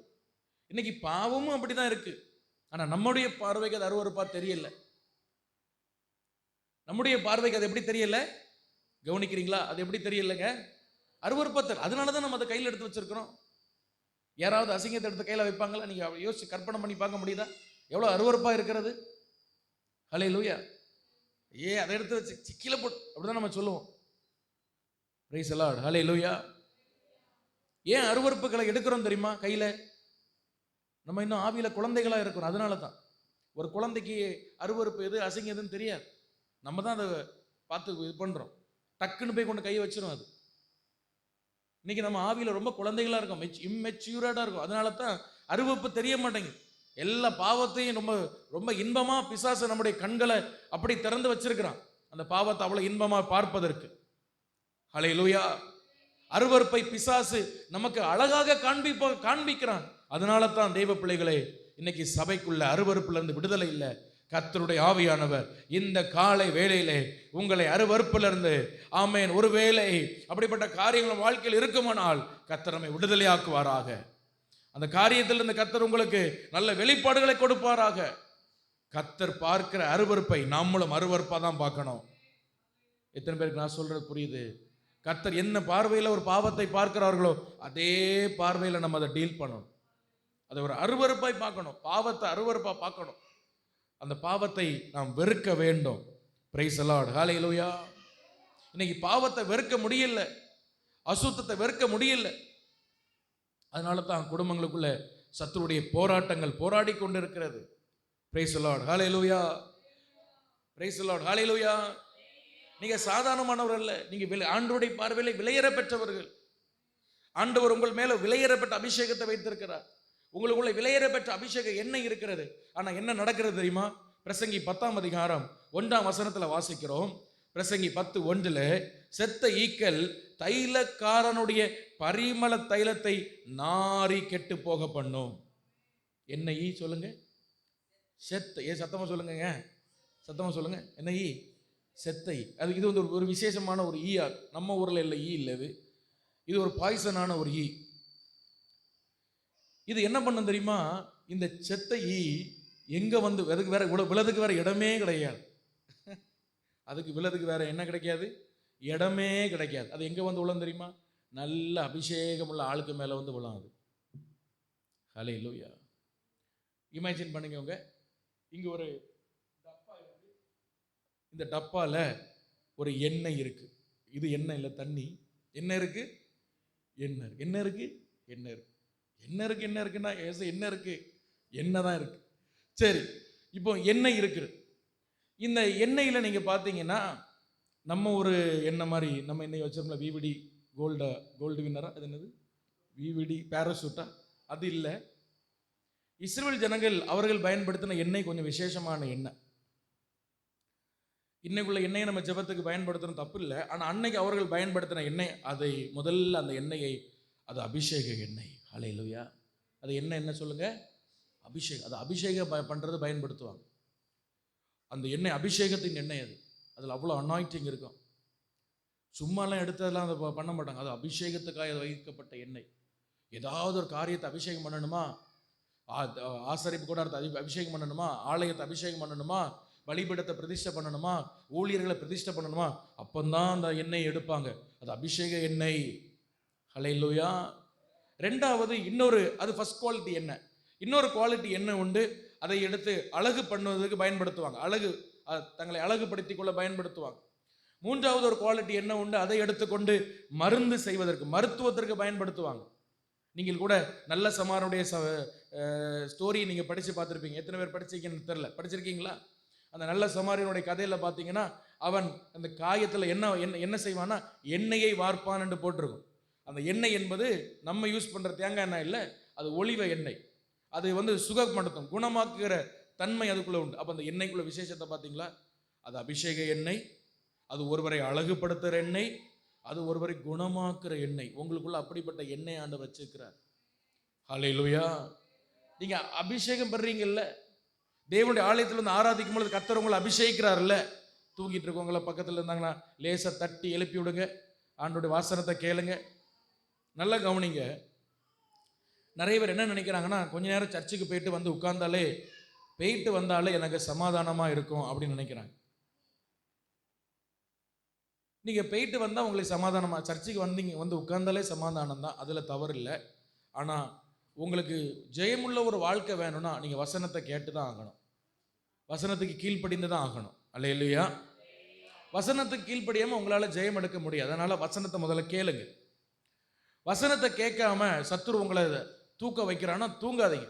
இன்னைக்கு பாவமும் அப்படிதான் இருக்கு, ஆனா நம்முடைய பார்வைக்கு அது அருவருப்பா தெரியல. நம்முடைய பார்வைக்கு அது எப்படி தெரியல? கவனிக்கிறீங்களா? அது எப்படி தெரியலங்க? அருவருப்பா தெரியல. அதனாலதான் நம்ம அதை கையில் எடுத்து வச்சிருக்கிறோம். யாராவது அசிங்கத்தை எடுத்து கையில வைப்பாங்களா? நீங்க யோசிச்சு கற்பனை பண்ணி பார்க்க முடியுதா எவ்வளவு அருவருப்பா இருக்கிறது? ஹல்லேலூயா. அதை எடுத்து வச்சு சிக்கில போட்டு அப்படிதான் நம்ம சொல்லுவோம். Praise the Lord. ஹல்லேலூயா. ஏன் அருவருப்புகளை எடுக்கிறோம் தெரியுமா? கையில நம்ம இன்னும் ஆவியில குழந்தைகளா இருக்கிறோம். அதனால தான் ஒரு குழந்தைக்கு அருவருப்பு எது, அசிங்கம் எதுன்னு தெரியாது. நம்ம தான் அதை பார்த்து இது பண்றோம். டக்குன்னு போய் கொண்டு கை வச்சிரும். அது இன்னைக்கு நம்ம ஆவியில ரொம்ப குழந்தைகளா இருக்கும், இம்மெச்சூர்டா இருக்கும். அதனால தான் அருவருப்பு தெரிய மாட்டேங்குது. எல்லா பாவத்தையும் ரொம்ப ரொம்ப இன்பமா பிசாசு நம்முடைய கண்களை அப்படி திறந்து வச்சிருக்கிறான், அந்த பாவத்தை அவ்வளவு இன்பமா பார்ப்பதற்கு. ஹல்லேலூயா. அருவருப்பை பிசாசு நமக்கு அழகாக காண்பிக்கிறான். அதனால தான் தெய்வ பிள்ளைகளே, இன்னைக்கு சபைக்குள்ள அருவருப்புல இருந்து விடுதலை இல்லை. கர்த்தருடைய ஆவியானவர் இந்த காலை வேளையிலே உங்களை அருவருப்புல இருந்து, ஆமென், ஒருவேளை அப்படிப்பட்ட காரியங்கள் வாழ்க்கையில் இருக்குமானால் கர்த்தர் நம்மை விடுதலையாக்குவாராக. அந்த காரியத்திலிருந்து கர்த்தர் உங்களுக்கு நல்ல வெளிப்பாடுகளை கொடுப்பாராக. கர்த்தர் பார்க்கிற அருவருப்பை நம்மளும் அருவருப்பா தான் பார்க்கணும். எத்தனை பேருக்கு நான் சொல்றது புரியுது? கர்த்தர் என்ன பார்வையில் ஒரு பாவத்தை பார்க்கிறார்களோ அதே பார்வையில் நம்ம அதை டீல் பண்ணணும். அதை ஒரு அருவருப்பாய் பார்க்கணும். பாவத்தை அருவருப்பா பார்க்கணும். அந்த பாவத்தை நாம் வெறுக்க வேண்டும். Praise the Lord. ஹல்லேலூயா. இன்னைக்கு பாவத்தை வெறுக்க முடியல, அசுத்தத்தை வெறுக்க முடியல. அதனால தான் குடும்பங்களுக்குள்ள சத்துருடைய போராட்டங்கள் போராடி கொண்டிருக்கிறது. Praise the Lord. Hallelujah. Praise the Lord. Hallelujah. நீங்க சாதாரணமானவர் அல்ல, நீங்க ஆண்டவருடைய பார்வையில விலையேற பெற்றவர்கள். ஆண்டவர் உங்கள் மேல விலையேறப்பட்ட அபிஷேகத்தை வைத்திருக்கிறார். உங்களுக்குள்ள விலையேற பெற்ற அபிஷேக எண்ணெய் இருக்கிறது. ஆனா என்ன நடக்கிறது தெரியுமா? பிரசங்கி 10ஆம் அதிகாரம் 1ஆம் வசனத்துல வாசிக்கிறோம். பிரசங்கி 10:1 செத்த ஈக்கள் தைலக்காரனுடைய பரிமள தைலத்தை நாரி கெட்டு போக பண்ணும். என்ன ஈ சொல்லுங்க? செத்த. சத்தமா சொல்லுங்க, சத்தமா சொல்லுங்க. என்ன ஈ? செத்தை. அது இது வந்து ஒரு விசேஷமான ஒரு ஈ. நம்ம ஊர்ல இல்லை ஈ இல்லை, இது ஒரு பாய்சனான ஒரு ஈ. இது என்ன பண்ணும் தெரியுமா? இந்த செத்த ஈ எங்க வந்து விழதுக்கு வேற இடமே கிடையாது. அதுக்கு விழதுக்கு வேற என்ன கிடைக்காது? இடமே கிடைக்காது. அது எங்க வந்து விழும் தெரியுமா? நல்ல அபிஷேகம் உள்ள ஆளுக்கு மேல வந்து விழாது. ஹல்லேலூயா. இமேஜின் பண்ணிக்கோங்க, இங்க ஒரு டப்பா இருக்கு. இந்த டப்பால ஒரு எண்ணெய் இருக்கு. இது எண்ணெய் இல்லை, தண்ணி. என்ன இருக்கு? எண்ணெய். என்ன இருக்கு? எண்ணெய் இருக்கு. என்ன இருக்கு? என்ன இருக்குன்னா என்ன இருக்கு? எண்ணெய் தான் இருக்கு. சரி, இப்போ எண்ணெய் இருக்குது. இந்த எண்ணெயில் நீங்க பார்த்தீங்கன்னா நம்ம ஒரு எண்ணெய் மாதிரி நம்ம எண்ணெய் வச்சிருக்கோம்ல, விவிடி கோல்டு வின்னரா, அது என்னது, விவிடி பேராசூட்டா, அது இல்லை. இஸ்ரவேல் ஜனங்கள் அவர்கள் பயன்படுத்தின எண்ணெய் கொஞ்சம் விசேஷமான எண்ணெய். இன்னைக்குள்ள எண்ணெயை நம்ம ஜெபத்துக்கு பயன்படுத்தணும், தப்பு இல்லை. ஆனால் அன்னைக்கு அவர்கள் பயன்படுத்தின எண்ணெய், அதை முதல்ல அந்த எண்ணெயை, அது அபிஷேக எண்ணெய். ஹல்லேலூயா. அது என்ன சொல்லுங்க? அபிஷேகம். அது அபிஷேகம் பண்றது பயன்படுத்துவாங்க. அந்த எண்ணெய் அபிஷேகத்தின் எண்ணெய். அதில் அவ்வளோ அனாயிண்டிங் இருக்கும். சும்மாலாம் எடுத்ததெல்லாம் அதை பண்ண மாட்டாங்க. அது அபிஷேகத்துக்காக வைக்கப்பட்ட எண்ணெய். ஏதாவது ஒரு காரியத்தை அபிஷேகம் பண்ணணுமா, ஆசரிப்பு கூட அபிஷேகம் பண்ணணுமா, ஆலயத்தை அபிஷேகம் பண்ணணுமா, பலிபீடத்தை பிரதிஷ்டை பண்ணணுமா, ஊழியர்களை பிரதிஷ்டை பண்ணணுமா, அப்பந்தான் அந்த எண்ணெய் எடுப்பாங்க. அது அபிஷேக எண்ணெய். ஹல்லேலூயா. ரெண்டாவது இன்னொரு, அது ஃபர்ஸ்ட் குவாலிட்டி எண்ணெய். இன்னொரு குவாலிட்டி எண்ணெய் உண்டு. அதை எடுத்து அழகு பண்ணுவதற்கு பயன்படுத்துவாங்க. தங்களை அழகுபடுத்திக் கொள்ள பயன்படுத்துவாங்க. மூன்றாவது ஒரு குவாலிட்டி எண்ணெய் உண்டு. அதை எடுத்துக்கொண்டு மருந்து செய்வதற்கு, மருத்துவத்திற்கு பயன்படுத்துவாங்க. நீங்கள் கூட நல்ல சமாரனுடைய ஸ்டோரி நீங்கள் படித்து பார்த்துருப்பீங்க. எத்தனை பேர் படிச்சிருக்கீங்கன்னு தெரியல. படிச்சிருக்கீங்களா? அந்த நல்ல சமாரியனுடைய கதையில் பார்த்தீங்கன்னா, அவன் அந்த காயத்தில் என்ன செய்வான்னா எண்ணெயை வார்ப்பான் என்று போட்டிருக்கும். அந்த எண்ணெய் என்பது நம்ம யூஸ் பண்ணுற தேங்காய் எண்ணெய் இல்லை, அது ஒலிவ எண்ணெய். அது சுகப்படுத்தும், குணமாக்குகிற தன்மை அதுக்குள்ளே உண்டு. அப்போ அந்த எண்ணெய்க்குள்ள விசேஷத்தை பார்த்தீங்களா? அது அபிஷேக எண்ணெய், அது ஒருவரை அழகுபடுத்துகிற எண்ணெய், அது ஒருவரை குணமாக்குற எண்ணெய். உங்களுக்குள்ள அப்படிப்பட்ட எண்ணெய் ஆண்டவர் வச்சிருக்கிறார். ஹல்லேலூயா. நீங்க அபிஷேகம் பெறீங்கல்ல, தேவனுடைய ஆலயத்தில் வந்து ஆராதிக்கும் பொழுது கர்த்தர் உங்களை அபிஷேகிக்கிறார்ல. தூங்கிட்டு இருக்கவங்கள பக்கத்தில் இருந்தாங்கன்னா லேசா தட்டி எழுப்பி விடுங்க, ஆண்டோடைய வாசனத்தை கேளுங்க. நல்லா கவனிங்க. நிறைய பேர் என்ன நினைக்கிறாங்கன்னா, கொஞ்ச நேரம் சர்ச்சுக்கு போயிட்டு வந்தாலே எனக்கு சமாதானமா இருக்கும் அப்படின்னு நினைக்கிறாங்க. நீங்க போயிட்டு வந்தா உங்களுக்கு சமாதானமா, சர்ச்சுக்கு வந்து உட்கார்ந்தாலே சமாதானம் தான், அதுல தவறு இல்லை. ஆனா உங்களுக்கு ஜெயமுள்ள ஒரு வாழ்க்கை வேணும்னா நீங்க வசனத்தை கேட்டு தான் ஆகணும், வசனத்துக்கு கீழ்ப்படிந்து தான் ஆகணும். அல்லேலூயா. வசனத்துக்கு கீழ்ப்படியாம உங்களால ஜெயம் எடுக்க முடியாது. அதனால வசனத்தை முதல்ல கேளுங்க. வசனத்தை கேட்காம சத்துரு உங்களை தூக்க வைக்கிறான்னா தூங்காதீங்க.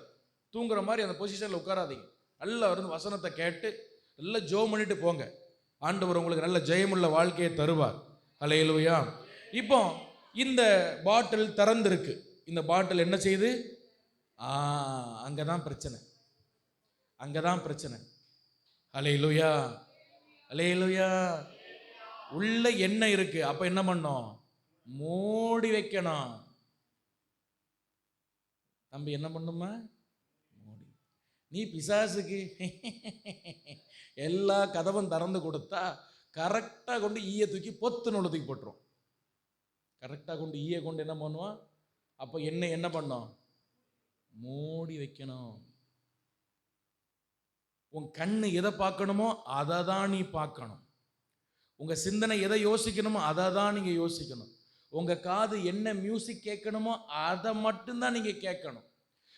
தூங்குற மாதிரி அந்த பொசிஷன்ல உட்காராதீங்க. நல்லா இருந்து வசனத்தை கேட்டு நல்லா ஜெபம் பண்ணிட்டு போங்க. ஆண்டவர் உங்களுக்கு நல்ல ஜெயமுள்ள வாழ்க்கையை தருவார். அல்லேலூயா. இப்போ இந்த பாட்டில் திறந்திருக்கு. இந்த பாட்டில் என்ன செய்யுது? அங்கதான் பிரச்சனை, அங்கதான் பிரச்சனை. அல்லேலூயா, அல்லேலூயா. உள்ள எண்ணெய் இருக்கு. அப்ப என்ன பண்ணணும்? மூடி வைக்கணும். தம்பி என்ன பண்ணுமா? மூடி. நீ பிசாசுக்கு எல்லா கதவும் திறந்து கொடுத்தா கரெக்டா கொண்டு ஈய தூக்கி பொத்துன்னு தூக்கி போட்டுரும். கரெக்டா கொண்டு ஈய கொண்டு என்ன பண்ணுவான்? அப்ப என்ன பண்ணும்? மூடி வைக்கணும். உன் கண்ணு எதை பார்க்கணுமோ அதை தான் நீ பார்க்கணும். உங்க சிந்தனை எதை யோசிக்கணுமோ அதை தான் நீங்க யோசிக்கணும். உங்க காது என்ன மியூசிக் கேட்கணுமோ அதை மட்டும்தான் நீங்க கேட்கணும்.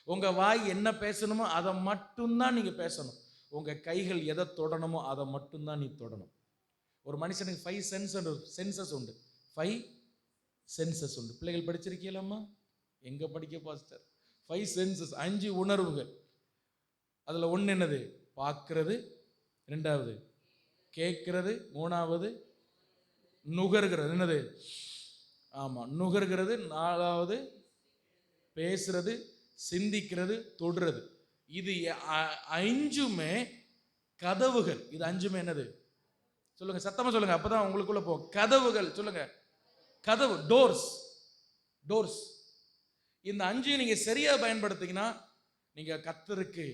உங்க வாய் என்ன பேசணுமோ அதை மட்டும்தான் நீங்க பேசணும். உங்க கைகள் எதை தொடணுமோ அதை மட்டும்தான் நீ தொடணும். ஒரு மனுஷனுக்கு 5 சென்சஸ் உண்டு. 5 சென்சஸ் உண்டு. பிள்ளைகள் படிச்சிருக்கீங்களா? எங்க படிக்க பாஸ்டர்? 5 சென்சஸ், 5 உணர்வுகள். அதுல ஒன்று என்னது? பார்க்கிறது, 2வது கேட்கிறது, 3வது நுகர்கிறது. என்னது? ஆமா, நுகர்கிறது. 4வது பேசுறது, சிந்திக்கிறது, தொடுறது. இது 5மே கதவுகள். இது 5மே என்னது? சொல்லுங்க, சத்தமா சொல்லுங்க, அப்பதான் உங்களுக்குள்ள போ. கதவுகள். சொல்லுங்க, கதவு, டோர்ஸ். இந்த 5 நீங்க சரியா பயன்படுத்திங்கன்னா நீங்க கர்த்தருக்கு,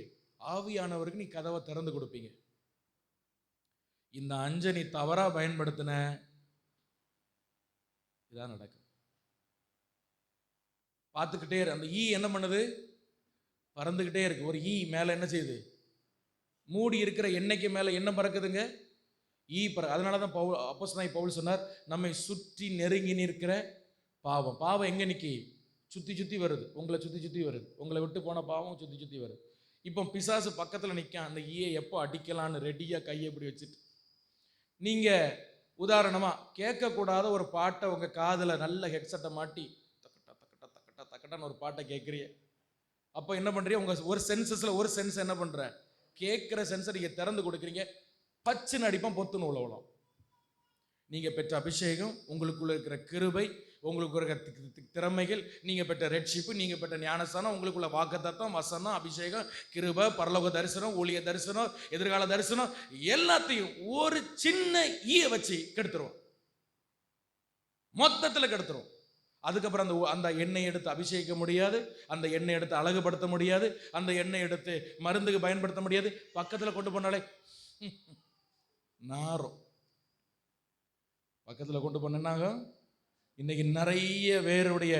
ஆவியானவருக்கு நீ கதவை திறந்து கொடுப்பீங்க. இந்த 5 நீ தவறா பயன்படுத்தின இதான் நடக்கும். பார்த்துக்கிட்டே இரு. அந்த ஈ என்ன பண்ணுது? பறந்துகிட்டே இருக்கு. ஒரு ஈ மேல என்ன செய்யுது? மூடி இருக்கிற எண்ணெய்க்கு மேல என்ன பறக்குதுங்க? ஈ அதனாலதான் அப்போஸ்தலனாகிய பவுல் சொன்னார், நம்மை சுற்றி நெருங்கி நிற்கிற பாவம். பாவம் எங்க நிக்கி? சுத்தி வருது. உங்களை சுத்தி வருது. உங்களை விட்டு போன பாவம் சுத்தி வருது. இப்போ பிசாசு பக்கத்துல நிற்கான். அந்த ஈயை எப்போ அடிக்கலான்னு ரெடியா கையை இப்படி வச்சுட்டு. நீங்க உதாரணமா கேட்கக்கூடாத ஒரு பாட்டை உங்க காதுல நல்ல ஹெட்செட்டை மாட்டி தக்கட்டான்னு ஒரு பாட்டை கேட்குறீங்க. அப்போ என்ன பண்றீங்க? உங்க ஒரு சென்ஸ் என்ன பண்ற? கேட்கிற சென்ஸை நீங்க திறந்து கொடுக்குறீங்க. பச்சுன்னு அடிப்பான், பொத்துன்னு உழவலாம். நீங்க பெற்ற அபிஷேகம், உங்களுக்குள்ள இருக்கிற கிருபை, உங்களுக்கு இருக்கிற திறமைகள், நீங்க பெற்ற ரெட்ஷிப்பு, நீங்க பெற்ற ஞானஸ்தானம், உங்களுக்குள்ள வாக்குத்தத்தம், வசனம், அபிஷேகம், கிருபை, பரலோக தரிசனம், ஊழிய தரிசனம், எதிர்கால தரிசனம், எல்லாத்தையும் ஒரு சின்ன ஈய வச்சு கெடுத்துருவோம். மொத்தத்தில் கெடுத்துரும். அதுக்கப்புறம் அந்த எண்ணெய் எடுத்து அபிஷேகிக்க முடியாது, அந்த எண்ணெய் எடுத்து அழகுபடுத்த முடியாது, அந்த எண்ணெய் எடுத்து மருந்துக்கு பயன்படுத்த முடியாது. பக்கத்தில் கொண்டு போனாலே நாரும். பக்கத்தில் கொண்டு போனாங்க. இன்னைக்கு நிறைய பேருடைய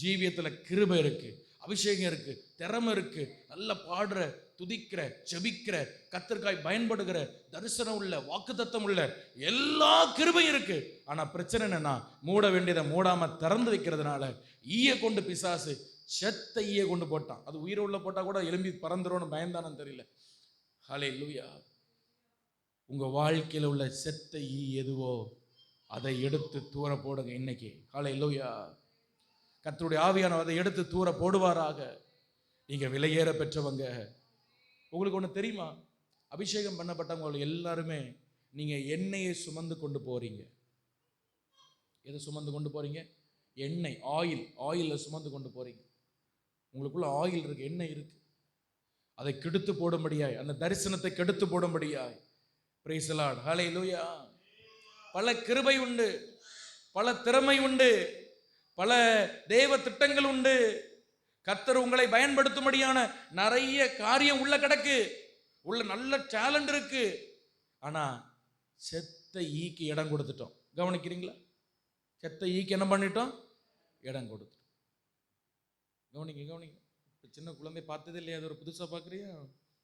ஜீவியத்தில் கிருபை இருக்கு, அபிஷேகம் இருக்கு, திறமை இருக்கு, நல்லா பாடுற, துதிக்கிற, ஜெபிக்கிற, கர்த்தருக்காய் பயன்படுகிற, தரிசனம் உள்ள, வாக்குத்தத்தம் உள்ள எல்லா கிருபையும் இருக்கு. ஆனா பிரச்சனை என்னன்னா, மூட வேண்டியதை மூடாம திறந்து வைக்கிறதுனால ஈய கொண்டு பிசாசு செத்த ஈய கொண்டு போட்டான். அது உயிரை உள்ள போட்டா கூட எலும்பி பறந்துரும்னு பயந்தானு தெரியல. ஹல்லேலூயா. உங்க வாழ்க்கையில் உள்ள செத்த ஈ எதுவோ அதை எடுத்து தூர போடுங்க இன்னைக்கு. ஹல்லேலூயா. கர்த்தருடைய ஆவியானவர் அதை எடுத்து தூர போடுவாராக. நீங்க விலையேற பெற்றவங்க. உங்களுக்கு ஒன்று தெரியுமா? அபிஷேகம் பண்ணப்பட்டவங்க எல்லாருமே நீங்க எண்ணெயை சுமந்து கொண்டு போறீங்க. எதை சுமந்து கொண்டு போறீங்க? எண்ணெய், ஆயில சுமந்து கொண்டு போறீங்க. உங்களுக்குள்ள ஆயில் இருக்கு, எண்ணெய் இருக்கு. அதை கெடுத்து போடும்படியாய், அந்த தரிசனத்தை கெடுத்து போடும்படியாய். Price the Lord. ஹல்லேலூயா. பல கிருபை உண்டு, பல திறமை உண்டு, பல தேவ திட்டங்கள் உண்டு. கர்த்தர் உங்களை பயன்படுத்தும்படியான நிறைய காரியம் உள்ள கிடக்கு, உள்ள நல்ல டேலண்ட் இருக்கு. ஆனா செத்த ஈக்கு இடம் கொடுத்துட்டோம். கவனிக்கிறீங்களா? செத்த ஈக்கு என்ன பண்ணிட்டோம்? இடம் கொடுத்துட்டோம். கவனிங்க. சின்ன குழந்தை பார்த்தது இல்லையா? அது ஒரு புதுசாக பார்க்குறியா?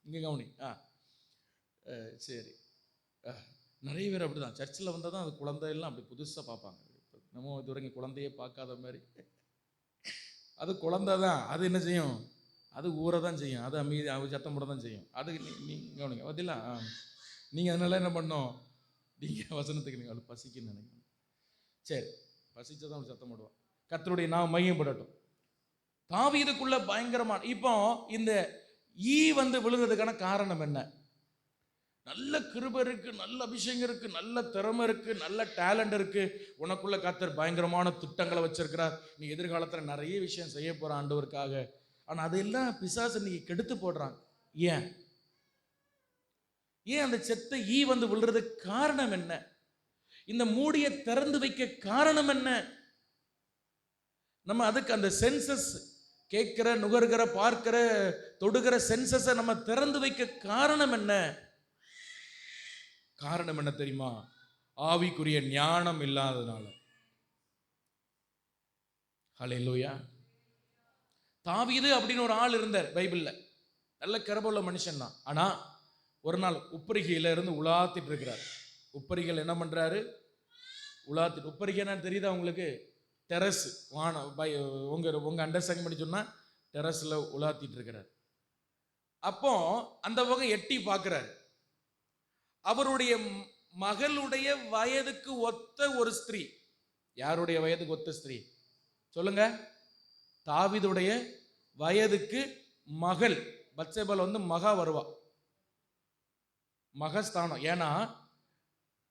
இங்கே கவனி. சரி. நிறைய பேர் அப்படி தான் சர்ச்சில் வந்தால் தான் அது குழந்தையெல்லாம் அப்படி புதுசாக பார்ப்பாங்க. நம்ம இது வரைக்கும் குழந்தையே பார்க்காத மாதிரி. அது குழந்தை தான். அது என்ன செய்யும்? அது ஊரை தான் செய்யும். அது அமைதி, அது சத்தம் போட தான் செய்யும். அது நீங்கள் கவனிங்க. பார்த்தீங்களா? நீங்கள் அதனால என்ன பண்ணோம்? நீங்கள் வசனத்துக்கு நீங்கள் அது பசிக்குன்னு நினைக்கணும். சரி, பசிச்சா தான் சத்தம் போடுவோம். கர்த்தருடைய நாமம் மையப்படட்டும். தாவீதுக்குள்ள பயங்கரமான, இப்போ இந்த ஈ விழுகிறதுக்கான காரணம் என்ன? நல்ல கிருபை இருக்கு, நல்ல அபிஷேகம் இருக்கு, நல்ல திறமை இருக்கு, நல்ல டேலண்ட் இருக்கு. உனக்குள்ள கர்த்தர் பயங்கரமான திட்டங்களை வச்சிருக்கிறார். நீ எதிர்காலத்தில் நிறைய விஷயம் செய்ய போற ஆண்டவருக்காக. ஆனா அதெல்லாம் பிசாசு நீ கெடுத்து போடுறாங்க. ஏன் அந்த செத்த ஈ விழுறதுக்கு காரணம் என்ன? இந்த மூடியை திறந்து வைக்க காரணம் என்ன? நம்ம அதுக்கு அந்த சென்சஸ், கேட்கிற, நுகர்கிற, பார்க்கிற, தொடுகிற சென்சஸை நம்ம திறந்து வைக்க காரணம் என்ன? காரணம் என்ன தெரியுமா? ஆவிக்குரிய ஞானம் இல்லாததுனால. ஹல்லேலூயா. தாவீது அப்படின்னு ஒரு ஆள் இருந்தார் பைபிள்ல. நல்ல கிருபையுள்ள மனுஷன் தான். ஆனா ஒரு நாள் உப்பரிகையில இருந்து உலாத்திட்டு இருக்கிறார். உப்பரிகையில் என்ன பண்றாரு? உலாத்திட்டு. உப்பரிகை என்ன தெரியுதா உங்களுக்கு? டெரஸ், வானம், உங்க அண்டர்ஸ்டாண்டிங் பண்ணி சொன்னா டெரஸ்ல உலாத்திட்டு இருக்கிறார். அப்போ அந்த பக்கம் எட்டி பார்க்கிறார். அவருடைய மகளுடைய வயதுக்கு ஒத்த ஒரு ஸ்திரீ. யாருடைய வயதுக்கு ஒத்த ஸ்திரீ சொல்லுங்க? தாவீதுடைய வயதுக்கு மகள் பத்சேபால் மகா வருவா, மகஸ்தானம். ஏன்னா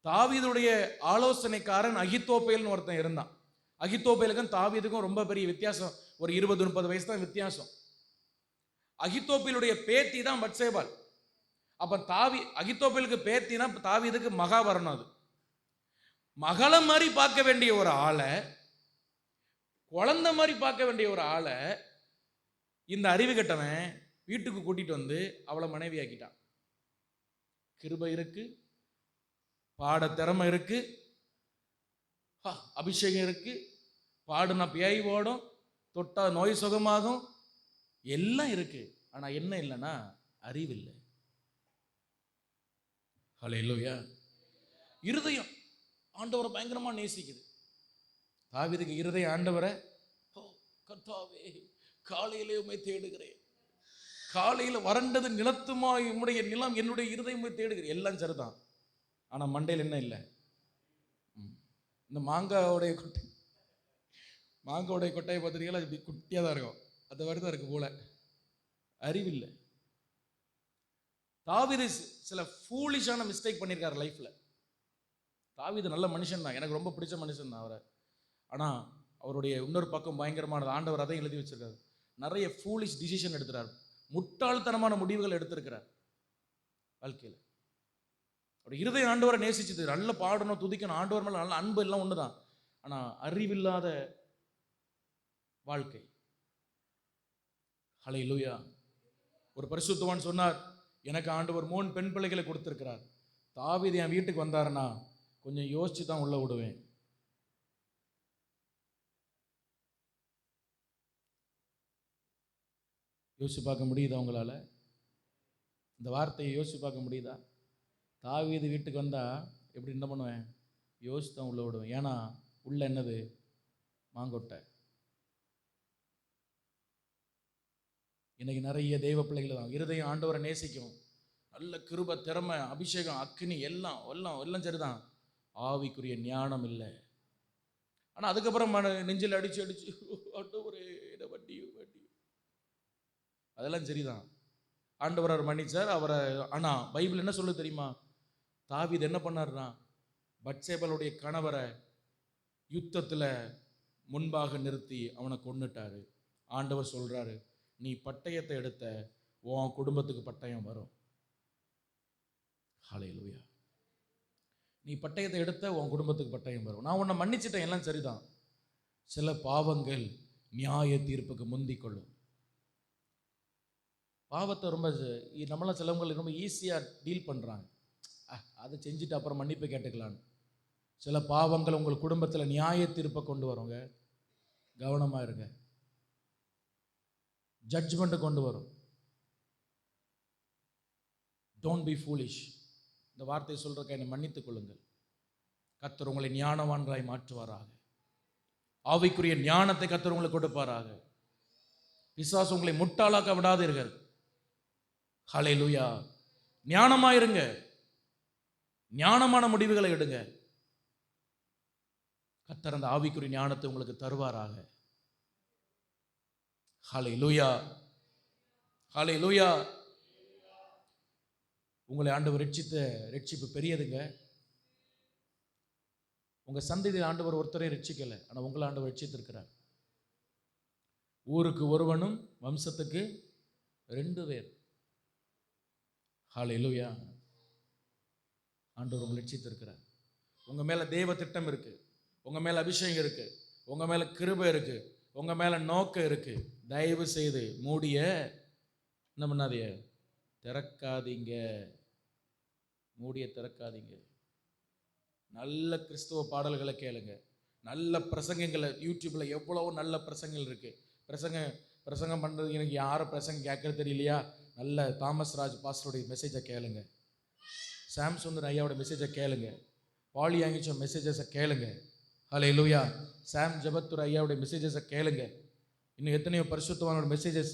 தாவீதுடைய ஆலோசனைக்காரன் அகித்தோப்பேல்னு ஒருத்தன் இருந்தான். அகித்தோப்பேலுக்கும் தாவீதுக்கும் ரொம்ப பெரிய வித்தியாசம், ஒரு 20-30 வயசு தான் வித்தியாசம். அகித்தோப்பேலுடைய பேத்தி தான் பத்சேபால். அப்ப அகித்தோப்பேலுக்கு பேத்தினா தாவீதுக்கு மகா வரணும். அது மகள மாதிரி பார்க்க வேண்டிய ஒரு ஆளை, குழந்தை மாதிரி பார்க்க வேண்டிய ஒரு ஆளை இந்த அறிவு கட்டவன் வீட்டுக்கு கூட்டிட்டு அவளை மனைவி ஆக்கிட்டான். கிருபை இருக்கு, பாட திறமை இருக்கு, அபிஷேகம் இருக்கு, பாடுனா பேய் ஓடும், தொட்டா நோய் சுகமாகும், எல்லாம் இருக்கு. ஆனா என்ன இல்லைன்னா அறிவு இல்லை. ஹல்லேலூயா. இருதயம் ஆண்டவரை பயங்கரமா நேசிக்குது. தாவீதுக்கு இருதயம் ஆண்டவரை, கர்த்தாவே காலையிலே உம்மை தேடுகிறேன், காலையில வறண்டது நிலத்துமா உம்முடைய நிலம், என்னுடைய இருதயம் உம்மை தேடுகிறேன். எல்லாம் சரிதான். ஆனா மண்டையில் என்ன இல்லை? இந்த மாங்காவுடைய கொட்டையை பார்த்துருக்கீங்களா? இப்படி குட்டியாக தான் இருக்கும், அந்த மாதிரி தான் இருக்கு போல. அறிவில்லை. தாவீது சில ஃபூலிஷான மிஸ்டேக் பண்ணியிருக்காரு லைஃப்ல. தாவீது நல்ல மனுஷன் தான், எனக்கு ரொம்ப பிடிச்ச மனுஷன் தான் அவரை. ஆனா அவருடைய இன்னொரு பக்கம் பயங்கரமானது. ஆண்டவர் அதையும் எழுதி வச்சிருக்காரு. நிறைய ஃபூலிஷ் டிசிஷன் எடுத்துறாரு, முட்டாள்தனமான முடிவுகள் எடுத்திருக்கிறார் வாழ்க்கையில். அவருடைய இருதயம் ஆண்டவரை நேசிச்சது, நல்ல பாடணும், துதிக்கணும், ஆண்டவர் மேல நல்ல அன்பு, எல்லாம் ஒண்ணுதான். ஆனா அறிவில்லாத வாழ்க்கை. ஹல்லேலூயா. ஒரு பரிசுத்தவான் சொன்னார், எனக்கு ஆண்டவர் 3 பெண் பிள்ளைகளை கொடுத்திருக்கிறார். தாவீது என் வீட்டுக்கு வந்தாருன்னா கொஞ்சம் யோசிச்சு தான் உள்ள விடுவேன். யோசிச்சு பார்க்க முடியுதா உங்களால? இந்த வார்த்தையை யோசிச்சு பார்க்க முடியுதா? தாவீது வீட்டுக்கு வந்தால் எப்படி என்ன பண்ணுவேன்? யோசித்து தான் உள்ளே விடுவேன். ஏன்னா உள்ள என்னது? மாங்கொட்டை. இன்னைக்கு நிறைய தெய்வ பிள்ளைகள் தான் இருதயம் ஆண்டவரை நேசிக்கும், நல்ல கிருபை, திறமை, அபிஷேகம், அக்னி எல்லாம் எல்லாம் எல்லாம் சரிதான். ஆவிக்குரிய ஞானம் இல்லை. ஆனால் அதுக்கப்புறம் நெஞ்சில் அடிச்சு அடிச்சு ஆண்டவரே என்ன வட்டி வட்டி, அதெல்லாம் சரிதான். ஆண்டவர் அவர் மன்னிச்சார் அவரை. ஆனால் பைபிள் என்ன சொல்ல தெரியுமா? தாவீது என்ன பண்ணார்னா, பத்சேபாளுடைய கணவரை யுத்தத்தில் முன்பாக நிறுத்தி அவனை கொன்னுட்டாரு. ஆண்டவர் சொல்றாரு, நீ பட்டயத்தை எடுத்த உன் குடும்பத்துக்கு பட்டயம் வரும். ஹல்லேலூயா. நீ பட்டயத்தை எடுத்த உன் குடும்பத்துக்கு பட்டயம் வரும். நான் உன்னை மன்னிச்சிட்டேன், எல்லாம் சரிதான். சில பாவங்கள் நியாய தீர்ப்புக்கு முந்திக் கொள்ளும். பாவத்தை ரொம்ப நம்மளாம் சிலவங்க ரொம்ப ஈஸியாக டீல் பண்ணுறாங்க. அதை செஞ்சுட்டு அப்புறம் மன்னிப்பு கேட்டுக்கலான்னு. சில பாவங்கள் உங்கள் குடும்பத்தில் நியாய தீர்ப்பை கொண்டு வருங்க. கவனமாக இருங்க. ஜட்ஜ்மெண்ட்டை கொண்டு வரும். Don't be foolish. இந்த வார்த்தையை சொல்றதுக்கு என்னை மன்னித்துக் கொள்ளுங்கள். கர்த்தர் உங்களை ஞானவான்களாய் மாற்றுவாராக. ஆவிக்குரிய ஞானத்தை கர்த்தர் உங்களுக்கு கொடுப்பாராக. பிசாசு உங்களை முட்டாளாக்க விடாதீர்கள். ஹல்லேலூயா. ஞானமாயிருங்க, ஞானமான முடிவுகளை எடுங்க. கர்த்தர் அந்த ஆவிக்குரிய ஞானத்தை உங்களுக்கு தருவாராக. ஹல்லேலூயா, ஹல்லேலூயா. உங்களை ஆண்டவர் ரட்சித்த ரட்சிப்பு பெரியதுங்க. உங்க சந்ததியில் ஆண்டவர் ஒருத்தரை ரட்சிக்கலை, ஆனால் உங்களை ஆண்டவர் ரட்சித்திருக்கிறார். ஊருக்கு ஒருவனும் வம்சத்துக்கு 2 பேர். ஹல்லேலூயா. ஆண்டவர் உங்களை ரட்சித்திருக்கிறார். உங்க மேல தேவ திட்டம் இருக்கு, உங்க மேல அபிஷேகம் இருக்கு, உங்க மேல கிருபை இருக்கு, உங்க மேல நோக்கம் இருக்கு. தயவு செய்து மூடிய என்ன பண்ணாதீங்க, திறக்காதீங்க. மூடிய திறக்காதீங்க. நல்ல கிறிஸ்துவ பாடல்களை கேளுங்க. நல்ல பிரசங்கங்களை யூடியூப்ல எவ்வளவோ நல்ல பிரசங்கங்கள் இருக்கு. பிரசங்கம் பண்றது எனக்கு யாரும் பிரசங்கம் கேட்கறது தெரியலையா? நல்ல தாமஸ் ராஜ் பாஸ்டருடைய மெசேஜை கேளுங்க. சாம் சுந்தர் ஐயாவோட மெசேஜை கேளுங்க. பாலி ஆங்கிச்ச மெசேஜஸை கேளுங்க. ஹல்லேலூயா. சாம் ஜபத்தூர் ஐயாவுடைய மெசேஜஸை கேளுங்க. இன்னும் எத்தனையோ பரிசுத்தவானோட மெசேஜஸ்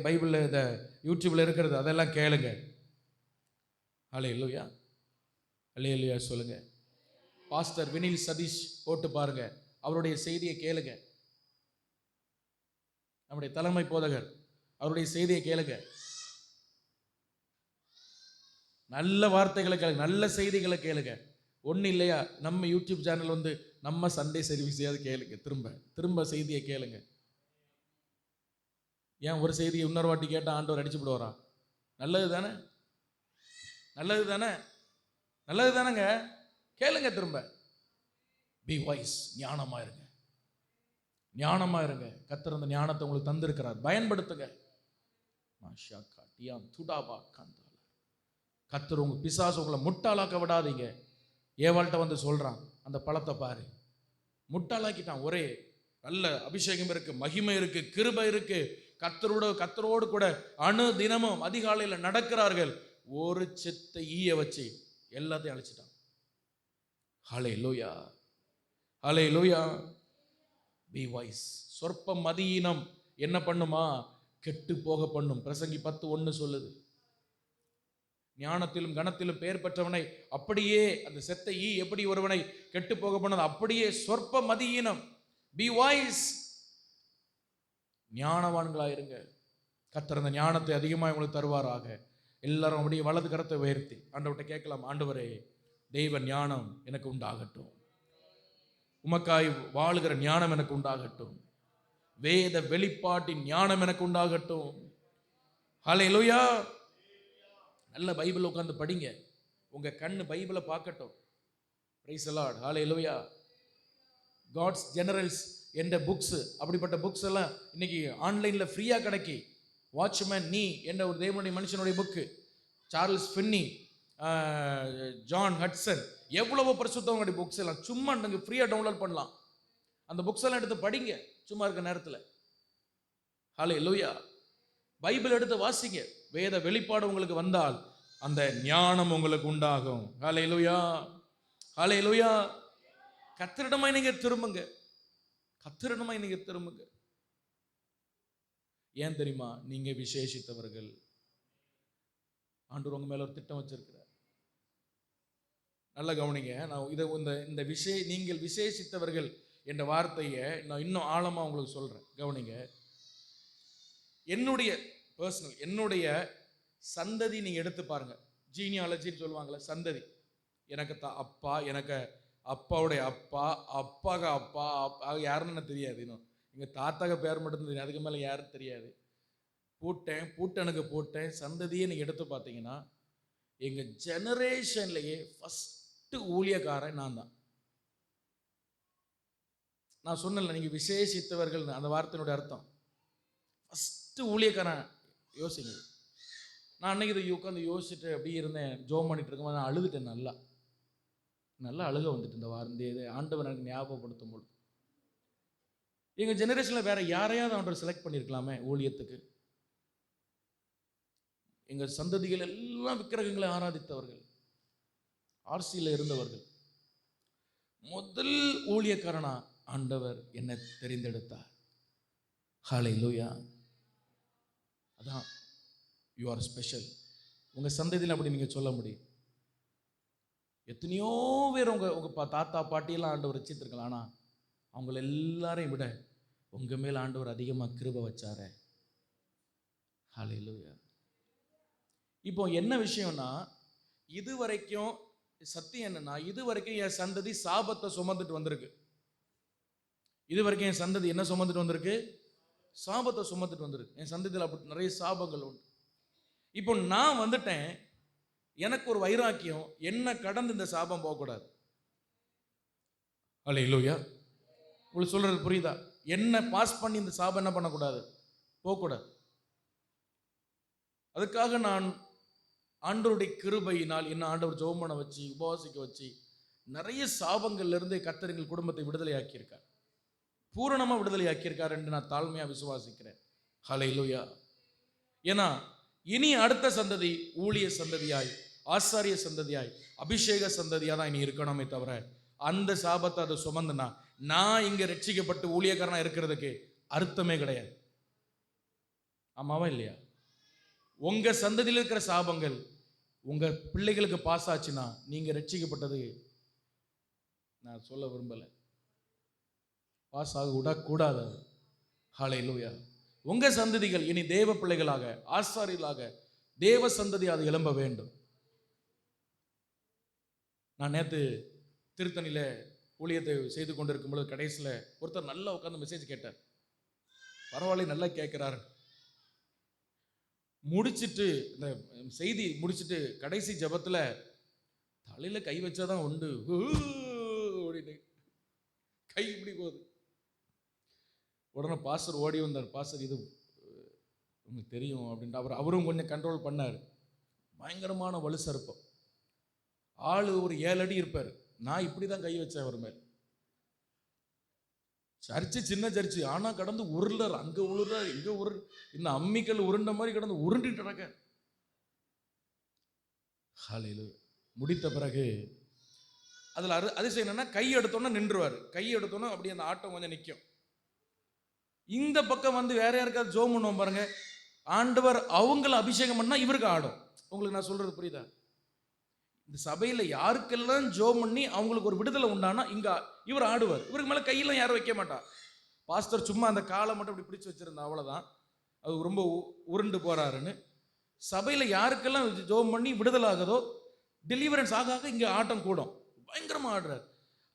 பைபிளில் இந்த யூடியூப்ல இருக்கிறது, அதெல்லாம் கேளுங்க. ஹல்லேலூயா, ஹல்லேலூயா சொல்லுங்க. பாஸ்டர் வினில் சதீஷ் போட்டு பாருங்க, அவருடைய செய்தியை கேளுங்க. நம்முடைய தலைமை போதகர் அவருடைய செய்தியை கேளுங்க. நல்ல வார்த்தைகளை கேளுங்க, நல்ல செய்திகளை கேளுங்க. ஒன்றும் இல்லையா, நம்ம யூடியூப் சேனல் நம்ம சண்டே சர்வீஸையாவது கேளுங்க. திரும்ப திரும்ப செய்தியை கேளுங்க. ஏன் ஒரு செய்தியை இன்னொரு வாட்டி கேட்டால் ஆண்டவர் அடிச்சு விடுவாரா? நல்லது தானே, நல்லது தானே, நல்லது தானேங்க. கேளுங்க திரும்ப. பி வைஸ், ஞானமா இருங்க, ஞானமா இருங்க. கர்த்தர் அந்த ஞானத்தை உங்களுக்கு தந்திருக்கிறார், பயன்படுத்துங்க. கர்த்தர் உங்க பிசாசு உங்களை முட்டாளாக்க விடாதீங்க. ஏவாள்கிட்ட சொல்றான், அந்த பழத்தை பாரு, முட்டாளாக்கிட்டான். ஒரே நல்ல அபிஷேகம் இருக்கு, மகிமை இருக்கு, கிருபை இருக்கு. கர்த்தரோடு கூட அணு தினமும் அதிகாலையில் நடக்கிறார்கள். ஒரு சித்த ஈய வச்சு எல்லாத்தையும் அழிச்சிட்டான். ஹல்லேலூயா, ஹல்லேலூயா. B wise. சொற்ப மதியினம் என்ன பண்ணுமா? கெட்டு போக பண்ணும். பிரசங்கி 10:1 சொல்லுது. ஞானத்திலும் கனத்திலும் பெயர் பெற்றவனை அப்படியே அந்த செத்த ஈ எப்படி ஒருவனை கெட்டு போக பண்ணது, அப்படியே சொற்ப மதியினம். B wise. ஞானவான்களாயிருங்க. கர்த்தர் அந்த ஞானத்தை அதிகமாக உங்களுக்கு தருவாராக. எல்லாரும் அப்படியே வலது கரத்தை உயர்த்தி ஆண்டவர்கிட்ட கேட்கலாம். ஆண்டவரே, தெய்வ ஞானம் எனக்கு உண்டாகட்டும், உமக்காய் வாழுகிற ஞானம் எனக்கு உண்டாகட்டும், வேத வெளிப்பாட்டின் ஞானம் எனக்கு உண்டாகட்டும். ஹல்லேலூயா. நல்ல பைபிள் உட்கார்ந்து படிங்க. உங்க கண்ணு பைபிளை பார்க்கட்டும். Praise the Lord. Hallelujah. God's generals என்ற புக்ஸ், அப்படிப்பட்ட புக்ஸ் எல்லாம் இன்னைக்கு ஆன்லைன்ல ஃப்ரீயா கிடைக்கி. வாட்ச்மேன் நீ என்ற ஒரு தேவனுடைய மனுஷனுடைய book, Charles Finney, John Hudson, எவ்வளவோ பரிசுத்தவங்களுடைய புக்ஸ் எல்லாம் சும்மா நீங்கள் ஃப்ரீயா டவுன்லோட் பண்ணலாம். அந்த புக்ஸ் எல்லாம் எடுத்து படிங்க சும்மா இருக்க நேரத்தில். ஹல்லேலூயா. பைபிள் எடுத்து வாசிங்க. வேத வெளிப்பாடு உங்களுக்கு வந்தால் அந்த ஞானம் உங்களுக்கு உண்டாகும். ஹல்லேலூயா, ஹல்லேலூயா. கர்த்தரிடமாய் நீங்க திரும்புங்க, கர்த்தரிடமாய் நீங்க திரும்புங்க. ஏன் தெரியுமா? நீங்க விசேஷித்தவர்கள். ஆண்டவர் உங்க மேல ஒரு திட்டம் வச்சிருக்கிறார். நல்ல கவனிங்க. நான் இதை இந்த நீங்கள் விசேஷித்தவர்கள் என்ற வார்த்தையை நான் இன்னும் ஆழமா உங்களுக்கு சொல்றேன். கவனிங்க. என்னுடைய சந்ததி நீங்க எடுத்து பாருங்க. ஜீனியாலஜின்னு சொல்லுவாங்கல்ல, சந்ததி. எனக்கு அப்பா, எனக்கு அப்பாவுடைய அப்பா, அப்பாக அப்பா, யாருன்னு எனக்கு தெரியாது. இன்னும் எங்க தாத்தாக பேர் மட்டும் தெரியும், அதுக்கு மேல யாரும் தெரியாது. பூட்டனுக்கு போட்டேன் சந்ததியை நீங்க எடுத்து பார்த்தீங்கன்னா, எங்க ஜெனரேஷன்லயே ஃபர்ஸ்ட் ஊழியக்காரன் நான் தான். நான் சொன்னல, நீங்க விசேஷித்தவர்கள், அந்த வார்த்தையினுடைய அர்த்தம் ஃபர்ஸ்ட் ஊழியக்காரன். யோசிங்க. நான் அன்னைக்கு இதை உட்காந்து யோசிச்சுட்டு அப்படியே இருந்தேன். ஜோம் பண்ணிட்டு இருக்கும்போது நான் அழுதுட்டேன். நல்லா அழுக வந்துட்டு இந்த வார்த்தை ஆண்டவர் எனக்கு ஞாபகப்படுத்தும் போது. எங்க ஜெனரேஷன்ல வேற யாரையாவது ஆண்டவர் செலக்ட் பண்ணியிருக்கலாமே ஊழியத்துக்கு. எங்க சந்ததிகள் எல்லாம் விக்கிரகங்களை ஆராதித்தவர்கள், ஆர்சியில் இருந்தவர்கள். முதல் ஊழியக்காரனா ஆண்டவர் என்னை தெரிந்தெடுத்தார். ஹல்லேலூயா. அதான் யூ ஆர் ஸ்பெஷல். உங்க சந்ததியில் அப்படி நீங்க சொல்ல முடியும். எத்தனையோ பேர் உங்க தாத்தா பாட்டியெல்லாம் ஆண்டவர் ரட்சித்திருக்கலாம். ஆனா அவங்கள எல்லாரையும் விட உங்க மேல் ஆண்டவர் அதிகமாக கிருபை வச்சார. ஹல்லேலூயா. இப்போ என்ன விஷயம்னா, இது வரைக்கும் சத்தியம் என்னன்னா, இது வரைக்கும் என் சந்ததி சாபத்தை சுமந்துட்டு வந்திருக்கு. இது வரைக்கும் என் சந்ததி என்ன சுமந்துட்டு வந்திருக்கு? சாபத்தை சுமந்துட்டு வந்திருக்கு. என் சந்ததியில் அப்படி நிறைய சாபங்கள் உண்டு. இப்போ நான் வந்துட்டேன். எனக்கு ஒரு வைராக்கியம், என்ன கடந்து இந்த சாபம் போகக்கூடாது. ஹல்லேலூயா. உங்களுக்கு சொல்றது புரியுதா? என்ன பாஸ் பண்ணி இந்த சாபம் என்ன பண்ணக்கூடாது? போகக்கூடாது. அதுக்காக நான் ஆண்டவருடைய கிருபையினால் என்ன ஆண்டவர் ஜெபம் பண்ண வச்சு, உபவாசிக்க வச்சு, நிறைய சாபங்கள்ல இருந்து கர்த்தர் எங்கள் குடும்பத்தை விடுதலை ஆக்கியிருக்கார். பூரணமா விடுதலை ஆக்கியிருக்கார் என்று நான் தாழ்மையா விசுவாசிக்கிறேன். ஹல்லேலூயா. ஏன்னா இனி அடுத்த சந்ததி ஊழிய சந்ததியாய், ஆசாரிய சந்ததியாய், அபிஷேக சந்ததியா தான் இனி இருக்கணுமே தவிர, அந்த சாபத்தை அதை சுமந்துனா நான் இங்க ரட்சிக்கப்பட்டு ஊழியக்காரனா இருக்கிறதுக்கு அர்த்தமே கிடையாது. ஆமாவா இல்லையா? உங்க சந்ததியில் இருக்கிற சாபங்கள் உங்க பிள்ளைகளுக்கு பாஸ் ஆச்சுன்னா நீங்க ரட்சிக்கப்பட்டது நான் சொல்ல விரும்பல. பாஸ் ஆக விடக்கூடாது. ஹல்லேலூயா. உங்க சந்ததிகள் இனி தேவ பிள்ளைகளாக, ஆசாரியர்களாக, தேவ சந்ததியாக எழும்ப வேண்டும். நான் நேற்று திருத்தணியில ஊழியத்தை செய்து கொண்டிருக்கும் பொழுது கடைசியில் ஒருத்தர் நல்லா உட்காந்து மெசேஜ் கேட்டார். பரவாயில்ல, நல்லா கேட்கிறாரு. முடிச்சுட்டு இந்த செய்தி முடிச்சுட்டு கடைசி ஜபத்துல தலையில கை வச்சாதான் உண்டு அப்படின்னு கை இப்படி போகுது. உடனே பாஸ்டர் ஓடி வந்தார். பாஸ்டர், இது உங்களுக்கு தெரியும் அப்படின்ட்டு அவரும் கொஞ்சம் கண்ட்ரோல் பண்ணார். பயங்கரமான வலு சர்ப்பம். ஆளு ஒரு 7 அடி இருப்பார். நான் இப்படிதான் கை வச்சேன் அவர் மேல். சர்ச்சு சின்ன சர்ச்சு, ஆனா கடந்து உருளார். அங்க உருளார், இங்க இந்த அம்மிக்கல் உருண்ட மாதிரி கடந்து உருண்டிட்டு நடக்க. ஹல்லேலூயா. முடித்த பிறகு அதுல அதிசயம் என்னன்னா, கை எடுத்தோன்னா நின்றுவார். கை எடுத்தோன்னா அப்படி அந்த ஆட்டம் கொஞ்சம் நிற்கும். இந்த பக்கம் வந்து வேற யாருக்காவது ஜோம் பண்ணுவோம் பாருங்க, ஆண்டவர் அவங்கள அபிஷேகம் பண்ணா இவருக்கு ஆடும். உங்களுக்கு நான் சொல்றது புரியுதா? இந்த சபையில யாருக்கெல்லாம் ஜோம் பண்ணி அவங்களுக்கு ஒரு விடுதலை உண்டானா இங்க இவர் ஆடுவார். இவருக்கு மேல கையெல்லாம் யாரும் வைக்க மாட்டா. பாஸ்டர் சும்மா அந்த காலை மட்டும் அப்படி பிடிச்சு வச்சிருந்தா, அவ்வளவுதான். அது ரொம்ப உருண்டு போறாருன்னு. சபையில யாருக்கெல்லாம் ஜோம் பண்ணி விடுதலை ஆகுதோ, டெலிவரன்ஸ் ஆக இங்க ஆட்டம் கூடும். பயங்கரமா ஆடுறாரு.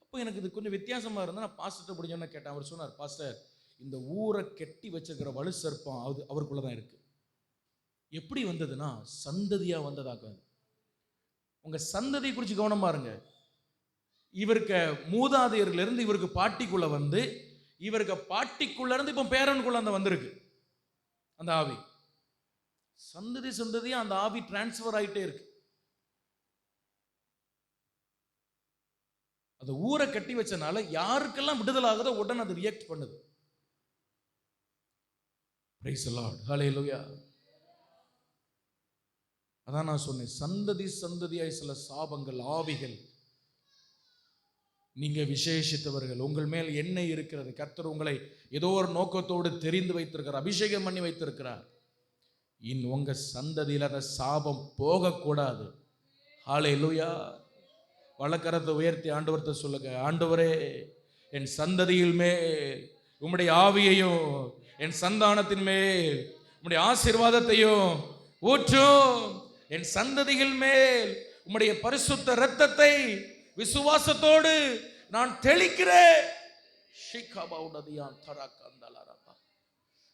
அப்போ எனக்கு இது கொஞ்சம் வித்தியாசமா இருந்தா நான் பாஸ்டர் பிடிச்சோன்னு கேட்டேன். அவர் சொன்னார், பாஸ்டர், இந்த ஊரை கெட்டி வச்சிருக்கிற வலு சர்ப்பம் அவருக்குள்ளதான் இருக்கு. எப்படி வந்ததுன்னா சந்ததியா வந்ததாக. உங்க சந்ததி குறிச்சு கவனம் பாருங்க. இவருக்கு மூதாதையர்ல இருந்து இவருக்கு பாட்டிக்குள்ள வந்து, இவருக்கு பாட்டிக்குள்ள இருந்து இப்ப பேரனுக்குள்ள அந்த வந்திருக்கு அந்த ஆவி. சந்ததி சந்ததியா அந்த ஆவி டிரான்ஸ்பர் ஆயிட்டே இருக்கு. அந்த ஊரை கட்டி வச்சனால யாருக்கெல்லாம் விடுதலை ஆகுதோ உடனே அது ரியாக்ட் பண்ணுது. Praise the Lord. ஹல்லேலூயா. அதான் நான் சொன்னேன், சந்ததி சந்ததியாய் சில சாபங்கள், ஆவிகள். நீங்க விசேஷித்தவர்கள், உங்கள் மேல் எண்ணெய் இருக்கிறது. கர்த்தர் உங்களை ஏதோ ஒரு நோக்கத்தோடு தெரிந்து வைத்திருக்கிறார், அபிஷேகம் பண்ணி வைத்திருக்கிறார். உங்க சந்ததியில் அந்த சாபம் போகக்கூடாது. ஹல்லேலூயா. வலக்கரத்தை உயர்த்தி ஆண்டவர்கிட்ட சொல்லுங்க, ஆண்டவரே, என் சந்ததியில் மேல் உம்முடைய ஆவியையும் என் சந்தானத்தின் மேல் உம்முடைய ஆசீர்வாதத்தையும் ஊற்றும். என் சந்ததிகள் மேல் உம்முடைய பரிசுத்த இரத்தத்தை விசுவாசத்தோடு நான் தெளிக்கிறேன்.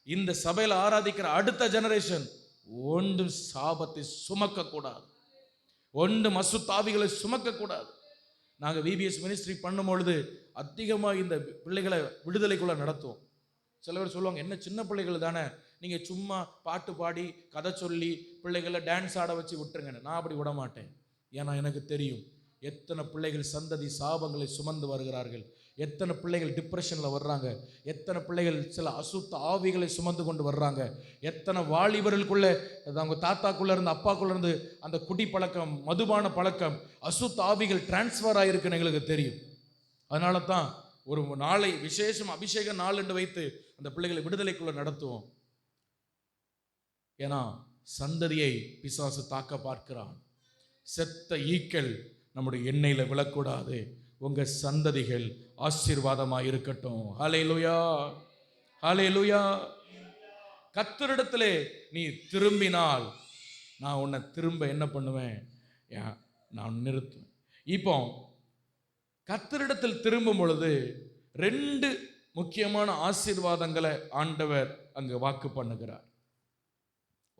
இந்த சபையில் ஆராதிக்கிற அடுத்த ஜெனரேஷன் ஒன்றும் சாபத்தை சுமக்க கூடாது, ஒன்றும் அசுத்தாவிகளை சுமக்க கூடாது. நாங்கள் விபிஎஸ் மினிஸ்ட்ரி பண்ணும் பொழுது அதிகமாக இந்த பிள்ளைகளை விடுதலைக்குள்ள நடத்துவோம். சில பேர் சொல்லுவாங்க, என்ன சின்ன பிள்ளைகள் தானே, நீங்கள் சும்மா பாட்டு பாடி கதை சொல்லி பிள்ளைகளை டான்ஸ் ஆட வச்சு விட்டுருங்க. நான் அப்படி விட மாட்டேன். ஏன்னா எனக்கு தெரியும் எத்தனை பிள்ளைகள் சந்ததி சாபங்களை சுமந்து வருகிறார்கள், எத்தனை பிள்ளைகள் டிப்ரெஷனில் வர்றாங்க, எத்தனை பிள்ளைகள் சில அசுத்த ஆவிகளை சுமந்து கொண்டு வர்றாங்க, எத்தனை வாலிபர்களுக்குள்ளே அவங்க தாத்தாக்குள்ளே இருந்து அப்பாக்குள்ளே இருந்து அந்த குடி பழக்கம், மதுபான பழக்கம், அசுத்த ஆவிகள் டிரான்ஸ்ஃபர் ஆகிருக்குன்னு எங்களுக்கு தெரியும். அதனால தான் ஒரு நாளை விசேஷம் அபிஷேக நாள் என்று வைத்து அந்த பிள்ளைகளை விடுதலைக்குள்ளே நடத்துவோம். ஏன்னா சந்ததியை பிசாசு தாக்க பார்க்கிறான். செத்த ஈக்கள் நம்முடைய எண்ணெயில விழக்கூடாது. உங்க சந்ததிகள் ஆசீர்வாதமாக இருக்கட்டும். ஹல்லேலூயா, ஹல்லேலூயா. கர்த்தரிடத்திலே நீ திரும்பினால் நான் உன்னை திரும்ப என்ன பண்ணுவேன், நான் நிறுத்துவேன். இப்போ கர்த்தரிடத்தில் திரும்பும் பொழுது 2 முக்கியமான ஆசீர்வாதங்களை ஆண்டவர் அங்கு வாக்கு பண்ணுகிறார்.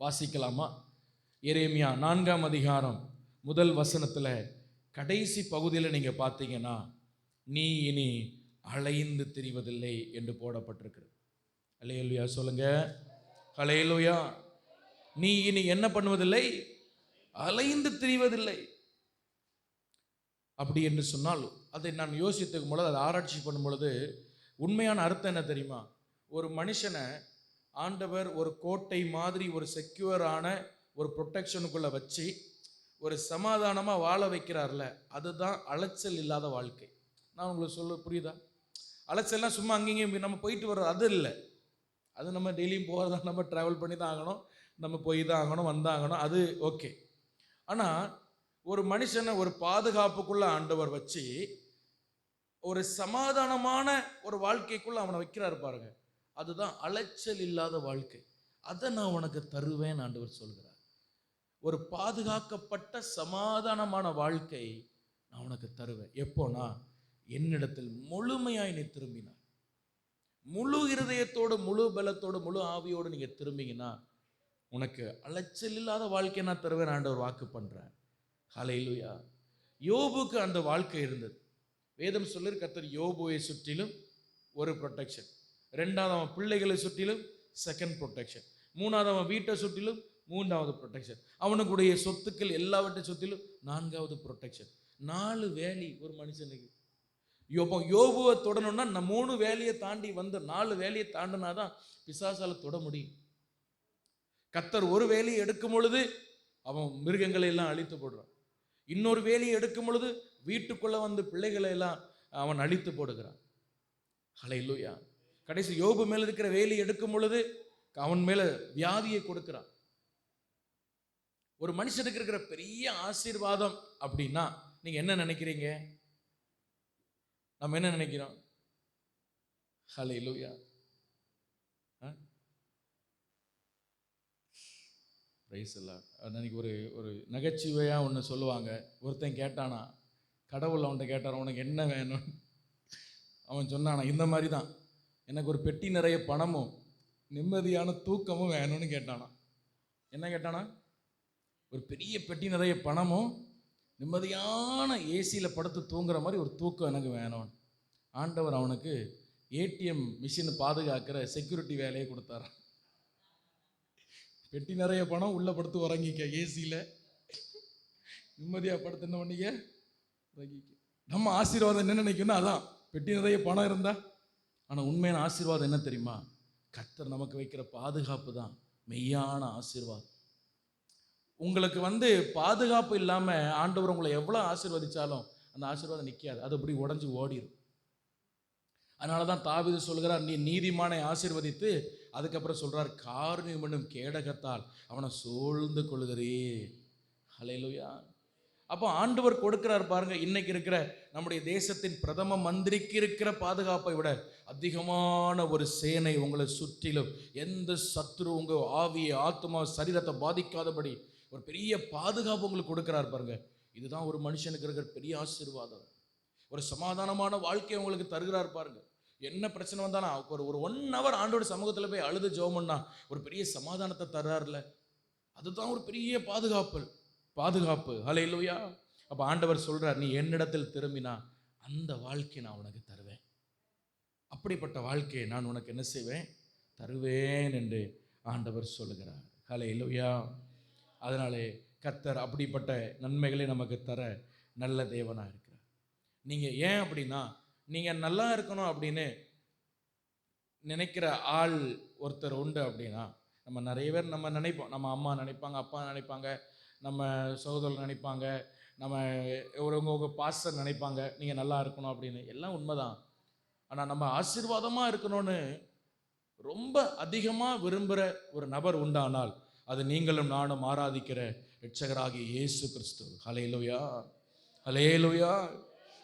வாசிக்கலாமா? எரேமியா 4ஆம் அதிகாரம் 1 வசனத்தில் கடைசி பகுதியில் நீங்கள் பார்த்தீங்கன்னா, நீ இனி அலைந்து திரிவதில்லை என்று போடப்பட்டிருக்கிறது. ஹல்லேலூயா சொல்லுங்க, ஹல்லேலூயா. நீ இனி என்ன பண்ணுவதில்லை, அலைந்து திரிவதில்லை. அப்படி என்று சொன்னால் அதை நான் யோசித்துக்கும் பொழுது, அதை ஆராய்ச்சி பண்ணும் பொழுது உண்மையான அர்த்தம் என்ன தெரியுமா? ஒரு மனுஷனை ஆண்டவர் ஒரு கோட்டை மாதிரி ஒரு செக்யூரான ஒரு ப்ரொடெக்ஷனுக்குள்ளே வச்சு ஒரு சமாதானமாக வாழ வைக்கிறார்ல, அதுதான் அலைச்சல் இல்லாத வாழ்க்கை. நான் உங்களுக்கு சொல்ல புரியுதா? அலைச்சல்லாம் சும்மா அங்கேயும் நம்ம போயிட்டு வர்றது அது இல்லை. அது நம்ம டெய்லியும் போகிறதா, நம்ம ட்ராவல் பண்ணி தான் ஆகணும், நம்ம போய் தான் ஆகணும், வந்தாகணும், அது ஓகே. ஆனால் ஒரு மனுஷனை ஒரு பாதுகாப்புக்குள்ளே ஆண்டவர் வச்சு ஒரு சமாதானமான ஒரு வாழ்க்கைக்குள்ளே அவனை வைக்கிறார் பாருங்க, அதுதான் அலைச்சல் இல்லாத வாழ்க்கை. அதை நான் உனக்கு தருவேன் ஆண்டவர் சொல்கிறார். ஒரு பாதுகாக்கப்பட்ட சமாதானமான வாழ்க்கை நான் உனக்கு தருவேன். எப்போனா, என்னிடத்தில் முழுமையாய் நீ திரும்பினார், முழு இருதயத்தோடு, முழு பலத்தோடு, முழு ஆவியோடு நீங்க திரும்பிங்கன்னா உனக்கு அலைச்சல் இல்லாத வாழ்க்கையை நான் தருவேன் ஆண்டவர் வாக்கு பண்றேன். ஹல்லேலூயா. யோபுக்கு அந்த வாழ்க்கை இருந்தது. வேதம் சொல்லி கர்த்தர் யோபுவை சுற்றிலும் ஒரு ப்ரொடெக்ஷன், 2வது அவன் பிள்ளைகளை சுற்றிலும் செகண்ட் ப்ரொடெக்ஷன், 3வது அவன் வீட்டை சுற்றிலும் 3வது ப்ரொடெக்ஷன், அவனுக்குடைய சொத்துக்கள் எல்லாவற்றை சுற்றிலும் 4வது ப்ரொடெக்ஷன். 4 வேலி ஒரு மனுஷனுக்கு. யோபுவை தொடணும்னா 3 வேலியை தாண்டி வந்து 4 வேலியை தாண்டினாதான் பிசாசால தொட முடியும். கர்த்தர் ஒரு வேலியை எடுக்கும் பொழுது அவன் மிருகங்களை எல்லாம் அழித்து போடுறான், இன்னொரு வேலியை எடுக்கும் பொழுது வீட்டுக்குள்ள வந்து பிள்ளைகளை எல்லாம் அவன் அழித்து போடுகிறான். ஹல்லேலூயா. கடைசி யோபு மேல இருக்கிற வேலி எடுக்கும் பொழுது அவன் மேல வியாதியை கொடுக்கிறான். ஒரு மனுஷனுக்கு இருக்கிற பெரிய ஆசீர்வாதம் அப்படின்னா நீங்க என்ன நினைக்கிறீங்க? நம்ம என்ன நினைக்கிறோம்? ஹல்லேலூயா. பிரைஸ் எல்லாம். அன்னைக்கு ஒரு நகைச்சுவையா ஒன்று சொல்லுவாங்க. ஒருத்தன் கேட்டானா, கடவுள் அவன்கிட்ட கேட்டார், உனக்கு என்ன வேணும்? அவன் சொன்னானா, இந்த மாதிரி தான், எனக்கு ஒரு பெட்டி நிறைய பணமும் நிம்மதியான தூக்கமும் வேணும்னு கேட்டானா. என்ன கேட்டானா? ஒரு பெரிய பெட்டி நிறைய பணமும் நிம்மதியான ஏசியில் படுத்து தூங்குற மாதிரி ஒரு தூக்கம் எனக்கு வேணும். ஆண்டவர் அவனுக்கு ஏடிஎம் மிஷின் பாதுகாக்கிற செக்யூரிட்டி வேலையை கொடுத்தார். பெட்டி நிறைய பணம், உள்ள படுத்து உறங்கிக்க, ஏசியில் நிம்மதியாக படுத்து என்ன பண்ணிக்க, உறங்கிக்க. நம்ம ஆசீர்வாதம் என்ன நினைக்கணும்? அதான் பெட்டி நிறைய பணம் இருந்தா. ஆனால் உண்மையான ஆசீர்வாதம் என்ன தெரியுமா? கர்த்தர் நமக்கு வைக்கிற பாதுகாப்பு தான் மெய்யான ஆசீர்வாதம். உங்களுக்கு பாதுகாப்பு இல்லாமல் ஆண்டவர் உங்களை எவ்வளோ ஆசீர்வதிச்சாலும் அந்த ஆசீர்வாதம் நிற்காது, அது அப்படி உடஞ்சி ஓடிடும். அதனால தான் தாவீது சொல்கிறார், நீ நீதிமானை ஆசீர்வதித்து அதுக்கப்புறம் சொல்றார், காருண்யம் என்னும் கேடகத்தால் அவனை சூழ்ந்து கொள்கிறே. ஹல்லேலூயா. அப்போ ஆண்டவர் கொடுக்கிறார் பாருங்க. இன்னைக்கு இருக்கிற நம்முடைய தேசத்தின் பிரதம மந்திரிக்கு இருக்கிற பாதுகாப்பை விட அதிகமான ஒரு சேனை உங்களை சுற்றிலும், எந்த சத்துரு உங்க ஆவியை ஆத்மா சரீரத்தை பாதிக்காதபடி ஒரு பெரிய பாதுகாப்பு உங்களுக்கு கொடுக்கிறார் பாருங்க. இதுதான் ஒரு மனுஷனுக்கு இருக்கிற பெரிய ஆசீர்வாதம். ஒரு சமாதானமான வாழ்க்கையை உங்களுக்கு தருகிறார் பாருங்க. என்ன பிரச்சனை வந்தாலும் ஒரு 1 hour ஆண்டோட சமூகத்தில் போய் அழுது ஜெபம் பண்ணா ஒரு பெரிய சமாதானத்தை தர்றாருல, அதுதான் ஒரு பெரிய பாதுகாப்பு. ஹல்லேலூயா. அப்போ ஆண்டவர் சொல்றார், நீ என்னிடத்தில் திரும்பினா அந்த வாழ்க்கையை நான் உனக்கு தருவேன், அப்படிப்பட்ட வாழ்க்கையை நான் உனக்கு என்ன செய்வேன், தருவேன் என்று ஆண்டவர் சொல்லுகிறார். ஹல்லேலூயா. அதனாலே கர்த்தர் அப்படிப்பட்ட நன்மைகளை நமக்கு தர நல்ல தேவனாக இருக்கிறார். நீங்கள் ஏன் அப்படின்னா, நீங்கள் நல்லா இருக்கணும் அப்படின்னு நினைக்கிற ஆள் ஒருத்தர் உண்டு அப்படின்னா, நம்ம நிறைய பேர் நம்ம நினைப்போம், நம்ம அம்மா நினைப்பாங்க, அப்பா நினைப்பாங்க, நம்ம சகோதரர் நினைப்பாங்க, நம்ம உங்கள் பாஸ்டர் நினைப்பாங்க நீங்கள் நல்லா இருக்கணும் அப்படின்னு. எல்லாம் உண்மைதான். ஆனால் நம்ம ஆசீர்வாதமாக இருக்கணும்னு ரொம்ப அதிகமாக விரும்புகிற ஒரு நபர் உண்டானால் அது நீங்களும் நானும் ஆராதிக்கிற இரட்சகராகிய இயேசு கிறிஸ்து. ஹல்லேலூயா, ஹல்லேலூயா.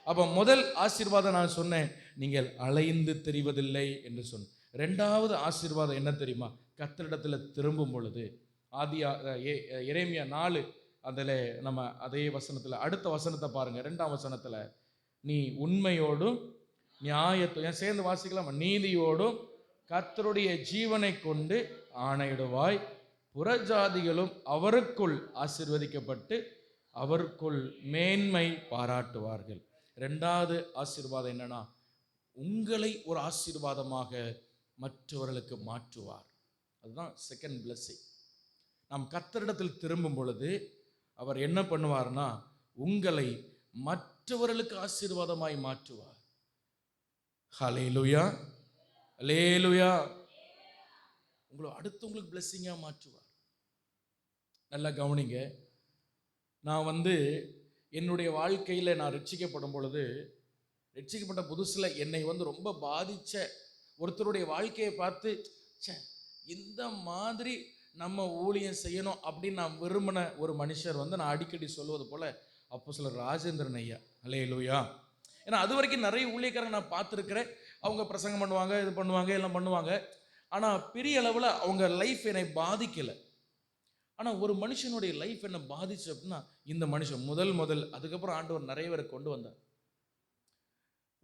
அப்போ முதல் ஆசீர்வாதம் நான் சொன்னேன், நீங்கள் அலைந்து தெரிவதில்லை என்று சொன்னேன். 2வது ஆசீர்வாதம் என்ன தெரியுமா? கர்த்தரிடத்தில் திரும்பும் பொழுது, எரேமியா 4 அதில் நம்ம அதே வசனத்தில் அடுத்த வசனத்தை பாருங்க. 2ஆம் வசனத்தில், நீ உண்மையோடும் நியாயத்தோடும் சேர்ந்து வாசிக்கலாம், நீதியோடும் கர்த்தருடைய ஜீவனை கொண்டு ஆணையிடுவாய், புறஜாதிகளும் அவருக்குள் ஆசீர்வதிக்கப்பட்டு அவருக்குள் மேன்மை பாராட்டுவார்கள். 2வது ஆசீர்வாதம் என்னன்னா, உங்களை ஒரு ஆசீர்வாதமாக மற்றவர்களுக்கு மாற்றுவார். அதுதான் செகண்ட் பிளெஸிங். நாம் கர்த்தரிடத்தில் திரும்பும் பொழுது அவர் என்ன பண்ணுவார்னா, உங்களை மற்றவர்களுக்கு ஆசீர்வாதமாய் மாற்றுவார். ஹல்லேலூயா, ஹல்லேலூயா. உங்களை அடுத்தவங்களுக்கு பிளெஸிங்காக மாற்றுவார். நல்லா கவனிங்க. நான் என்னுடைய வாழ்க்கையில் நான் ரட்சிக்கப்படும் பொழுது, ரட்சிக்கப்பட்ட புதுசில் என்னை ரொம்ப பாதித்த ஒருத்தருடைய வாழ்க்கையை பார்த்து, இந்த மாதிரி நம்ம ஊழியம் செய்யணும் அப்படின்னு நான் விரும்பின ஒரு மனுஷர் நான் அடிக்கடி சொல்வது போல அப்போஸ்தலர் ராஜேந்திரன் ஐயா. ஹல்லேலூயா. ஏன்னா அது வரைக்கும் நிறைய ஊழியக்காரங்க நான் பார்த்துருக்கிறேன். அவங்க பிரசங்கம் பண்ணுவாங்க, இது பண்ணுவாங்க, எல்லாம் பண்ணுவாங்க. ஆனால் பெரிய அளவில் அவங்க லைஃப் என்னை பாதிக்கலை. ஆனால் ஒரு மனுஷனுடைய லைஃப் என்ன பாதிச்சு அப்படின்னா, இந்த மனுஷன் முதல் அதுக்கப்புறம் ஆண்டவர் நிறைய பேரை கொண்டு வந்தார்.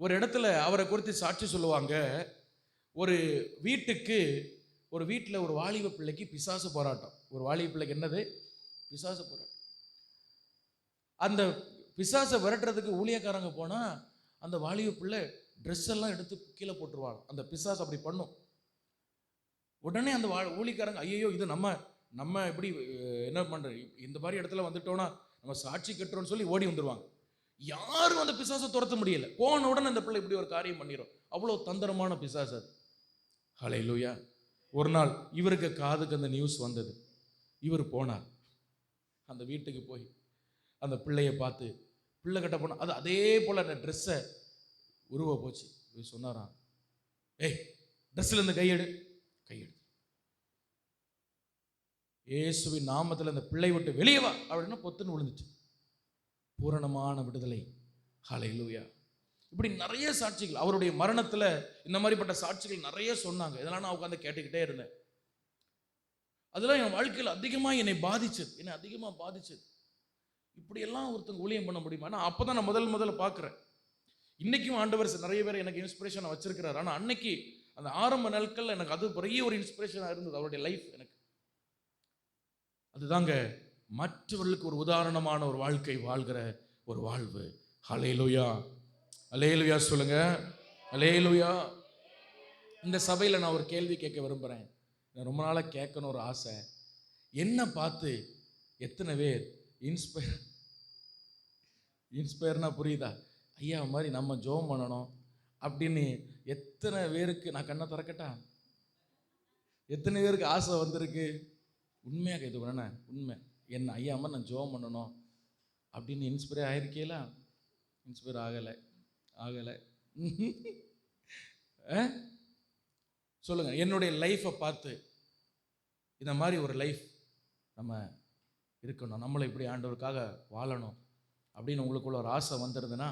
ஒரு இடத்துல அவரை குறித்து சாட்சி சொல்லுவாங்க. ஒரு வீட்டில் ஒரு வாலிப பிள்ளைக்கு பிசாசு போராட்டம். ஒரு வாலிப பிள்ளைக்கு என்னது? பிசாசு போராட்டம். அந்த பிசாசை விரட்டுறதுக்கு ஊழியக்காரங்க போனால் அந்த வாலிப பிள்ளை ட்ரெஸ் எல்லாம் எடுத்து கீழே போட்டுருவாங்க. அந்த பிசாசு அப்படி பண்ணும். உடனே அந்த ஊழியக்காரங்க, ஐயோ இது நம்ம எப்படி என்ன பண்ணுறது, இந்த மாதிரி இடத்துல வந்துட்டோன்னா நம்ம சாட்சி கட்டுறோன்னு சொல்லி ஓடி வந்துடுவாங்க. யாரும் அந்த பிசாசை துரத்த முடியல. போன உடனே அந்த பிள்ளை இப்படி ஒரு காரியம் பண்ணிடும். அவ்வளோ தந்திரமான பிசாசு அது. ஹல்லேலூயா. ஒரு நாள் இவருக்கு காதுக்கு அந்த நியூஸ் வந்தது. இவர் போனார். அந்த வீட்டுக்கு போய் அந்த பிள்ளையை பார்த்து, பிள்ளை கட்ட போனால் அது அதே போல் அந்த ட்ரெஸ்ஸை உருவ போச்சு. இவர் சொன்னாராம், ஏய் ட்ரெஸ்ஸில் கையெடு. இயேசுவின் நாமத்தில் அந்த பிள்ளை விட்டு வெளியே வா அப்படின்னா பொத்துன்னு விழுந்துச்சு. பூரணமான விடுதலை. ஹல்லேலூயா. இப்படி நிறைய சாட்சிகள், அவருடைய மரணத்தில் இந்த மாதிரிப்பட்ட சாட்சிகள் நிறைய சொன்னாங்க. இதெல்லாம் நான் உட்காந்து கேட்டுக்கிட்டே இருந்தேன். அதெல்லாம் என் வாழ்க்கையில் அதிகமாக என்னை பாதிச்சது. இப்படியெல்லாம் ஒருத்தங்க ஊழியம் பண்ண முடியுமா? நான் அப்போ தான் நான் முதல்ல பார்க்குறேன். இன்றைக்கும் ஆண்டவர் நிறைய பேர் எனக்கு இன்ஸ்பிரேஷனை வச்சிருக்கிறார். ஆனால் அன்னைக்கு அந்த ஆரம்ப நாட்களில் எனக்கு அது பெரிய ஒரு இன்ஸ்பிரேஷனாக இருந்தது. அவருடைய லைஃப் எனக்கு அதுதாங்க, மற்றவர்களுக்கு ஒரு உதாரணமான ஒரு வாழ்க்கை வாழ்கிற ஒரு வாழ்வு. ஹல்லேலூயா, ஹல்லேலூயா சொல்லுங்க, ஹல்லேலூயா. இந்த சபையில் நான் ஒரு கேள்வி கேட்க விரும்புகிறேன். நான் ரொம்ப நாளாக கேட்கணும் ஒரு ஆசை. என்ன பார்த்து எத்தனை பேர் இன்ஸ்பயர்னா புரியுதா? ஐயா மாதிரி நம்ம ஜெபம் பண்ணணும் அப்படின்னு எத்தனை பேருக்கு, நான் கண்ணை திறக்கட்டா, எத்தனை பேருக்கு ஆசை வந்திருக்கு? உண்மையாக இது உண்மை. என்ன ஐயா அம்மா நான் ஜெபம் பண்ணணும் அப்படின்னு இன்ஸ்பயர் ஆகிருக்கீங்களா? இன்ஸ்பயர் ஆகலை. சொல்லுங்கள். என்னுடைய லைஃப்பை பார்த்து இந்த மாதிரி ஒரு லைஃப் நம்ம இருக்கணும், நம்மளை இப்படி ஆண்டவருக்காக வாழணும் அப்படின்னு உங்களுக்குள்ள ஒரு ஆசை வந்துடுதுன்னா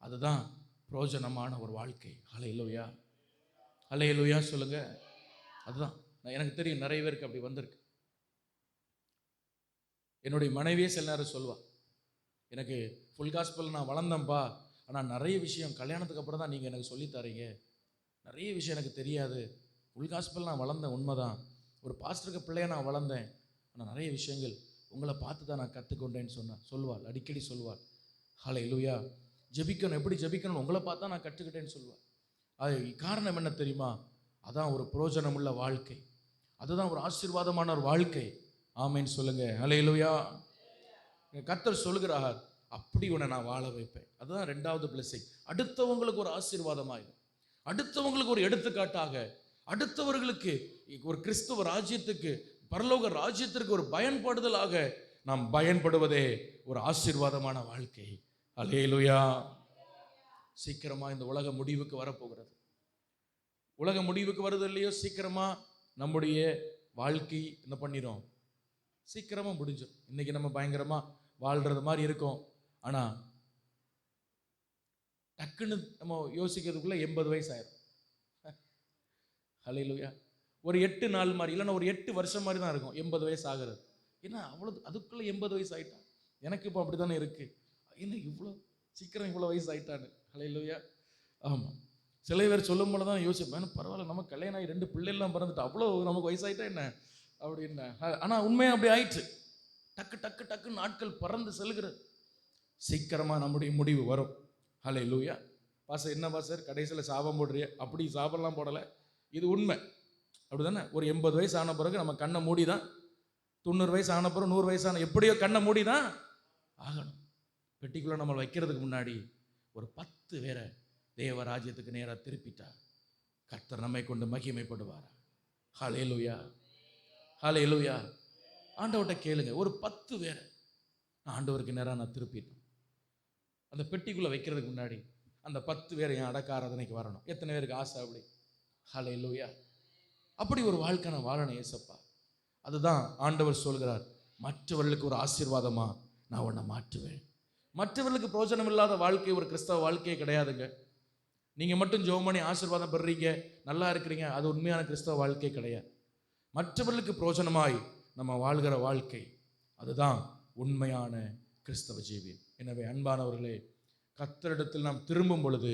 அதுதான் பிரயோஜனமான ஒரு வாழ்க்கை. ஹல்லேலூயா, ஹல்லேலூயா சொல்லுங்கள். அதுதான் எனக்கு தெரியும், நிறைய பேருக்கு அப்படி வந்திருக்கு. என்னுடைய மனைவியே சில நேரம் சொல்லுவாள், எனக்கு ஃபுல் காஸ்பல் நான் வளர்ந்தேன்ப்பா, ஆனால் நிறைய விஷயம் கல்யாணத்துக்கு அப்புறம் தான் நீங்கள் எனக்கு சொல்லித்தரீங்க, நிறைய விஷயம் எனக்கு தெரியாது. ஃபுல் காஸ்பல் நான் வளர்ந்தேன், உண்மைதான், ஒரு பாஸ்டருக்கு பிள்ளைய நான் வளர்ந்தேன், ஆனால் நிறைய விஷயங்கள் உங்களை பார்த்து தான் நான் கற்றுக்கொண்டேன்னு சொல்லுவாள், அடிக்கடி சொல்லுவாள். ஹல்லேலூயா. ஜெபிக்கணும், எப்படி ஜெபிக்கணும் உங்களை பார்த்தா நான் கற்றுக்கிட்டேன்னு சொல்லுவாள். அது காரணம் என்ன தெரியுமா? அதான் ஒரு பிரயோஜனமுள்ள வாழ்க்கை, அதுதான் ஒரு ஆசீர்வாதமான ஒரு வாழ்க்கை. ஆமேன்னு சொல்லுங்க. ஹல்லேலூயா. கர்த்தர் சொல்லுகிறார், அப்படி உன்னை நான் வாழ வைப்பேன். அதுதான் 2வது பிளெஸிங். அடுத்தவங்களுக்கு ஒரு ஆசீர்வாதமாகும், அடுத்தவங்களுக்கு ஒரு எடுத்துக்காட்டாக, அடுத்தவர்களுக்கு ஒரு கிறிஸ்துவ ராஜ்யத்துக்கு, பரலோக ராஜ்யத்திற்கு ஒரு பயன்படுதலாக நாம் பயன்படுவதே ஒரு ஆசீர்வாதமான வாழ்க்கை. ஹல்லேலூயா. சீக்கிரமா இந்த உலக முடிவுக்கு வரப்போகிறது. உலக முடிவுக்கு வருது இல்லையோ, சீக்கிரமா நம்முடைய வாழ்க்கை என்ன பண்ணிடும், சீக்கிரமா முடிஞ்சிடும். இன்னைக்கு நம்ம பயங்கரமா வாழ்றது மாதிரி இருக்கும், ஆனா டக்குன்னு நம்ம யோசிக்கிறதுக்குள்ள 80 வயசு ஆயிரும். ஹல்லேலூயா. ஒரு 8 நாள் மாதிரி, இல்லைன்னா ஒரு 8 வருஷம் மாதிரி தான் இருக்கும் 80 வயசு ஆகிறது. ஏன்னா அவ்வளவு அதுக்குள்ள 80 வயசு ஆயிட்டான். எனக்கு இப்போ அப்படி தானே இருக்கு, என்ன இவ்வளோ சீக்கிரம் இவ்வளோ வயசு ஆயிட்டான்னு. ஹல்லேலூயா. ஆமாம், சில பேர் சொல்லும் போது தான் யோசிப்பேன், பரவாயில்ல நம்ம கல்யாணம் ஆகி 2 பிள்ளைலாம் பிறந்துட்டு அவ்வளோ நமக்கு வயசாயிட்டா என்ன அப்படின்னு. ஆனால் உண்மையாக அப்படி ஆயிடுச்சு. டக்கு டக்கு டக்கு நாட்கள் பறந்து செல்கிறது. சீக்கிரமாக நம்முடைய முடிவு வரும். ஹல்லேலூயா. பாஸ்டர் என்ன பாஸ்டர் கடைசியில் சாபம் போடுறிய? அப்படி சாபம்லாம் போடலை, இது உண்மை. அப்படி தானே? ஒரு 80 வயசு ஆன பிறகு நம்ம கண்ணை மூடி தான், 90 வயசு ஆன பிறகு 100 வயசான எப்படியோ கண்ணை மூடி தான் ஆகணும். பெட்டிக்குள்ளே நம்ம வைக்கிறதுக்கு முன்னாடி ஒரு 10 பேரை தேவராஜ்யத்துக்கு நேராக திருப்பிட்டா கர்த்தர் நம்மை கொண்டு மகிமைப்படுவார். ஹல்லேலூயா, ஹல்லேலூயா. ஆண்டவர்கிட்ட கேளுங்க, ஒரு 10 பேரை ஆண்டவருக்கு நேராக நான் திருப்பிட்டேன். அந்த பெட்டிக்குள்ளே வைக்கிறதுக்கு முன்னாடி அந்த 10 பேரை என் அடக்க ஆராதனைக்கு வரணும். எத்தனை பேருக்கு ஆசை அப்படி? ஹல்லேலூயா. அப்படி ஒரு வாழ்க்கை நான் வாழணும் ஏசப்பா. அதுதான் ஆண்டவர் சொல்கிறார், மற்றவர்களுக்கு ஒரு ஆசீர்வாதமா நான் உன்னை மாற்றுவேன். மற்றவர்களுக்கு பிரோஜனம் இல்லாத வாழ்க்கை ஒரு கிறிஸ்தவ வாழ்க்கையே கிடையாதுங்க. நீங்க மட்டும் ஜெபம் பண்ணி ஆசீர்வாதம் பெறுறீங்க, நல்லா இருக்கிறீங்க, அது உண்மையான கிறிஸ்தவ வாழ்க்கை கிடையாது. மற்றவர்களுக்கு பிரோஜனமாய் நம்ம வாழ்கிற வாழ்க்கை, அதுதான் உண்மையான கிறிஸ்தவ ஜீவியம். எனவே அன்பானவர்களே, கர்த்தரிடத்தில் நாம் திரும்பும் பொழுது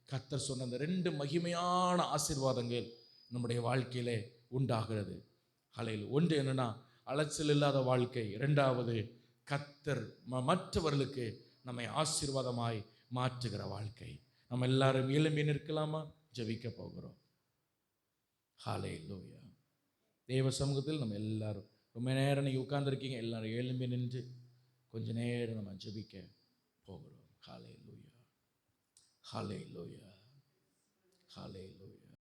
கர்த்தர் சொன்ன அந்த 2 மகிமையான ஆசீர்வாதங்கள் நம்முடைய வாழ்க்கையிலே உண்டாகிறது. ஹல்லேலூயா. ஒன்று என்னன்னா அலைச்சல் இல்லாத வாழ்க்கை, 2வது கர்த்தர் மற்றவர்களுக்கு நம்மை ஆசீர்வாதமாய் மாற்றுகிற வாழ்க்கை. நம்ம எல்லாரும் எழும்பி நிற்கலாமா? ஜெபிக்க போகிறோம். ஹல்லேலூயா. தேவ சமூகத்தில் நம்ம எல்லாரும் ரொம்ப நேரம் நீங்கள் உட்கார்ந்துருக்கீங்க, எல்லாரும் எழும்பி நின்று கொஞ்ச நேரம் நம்ம ஜெபிக்க போகிறோம். ஹல்லேலூயா, ஹல்லேலூயா, ஹல்லேலூயா.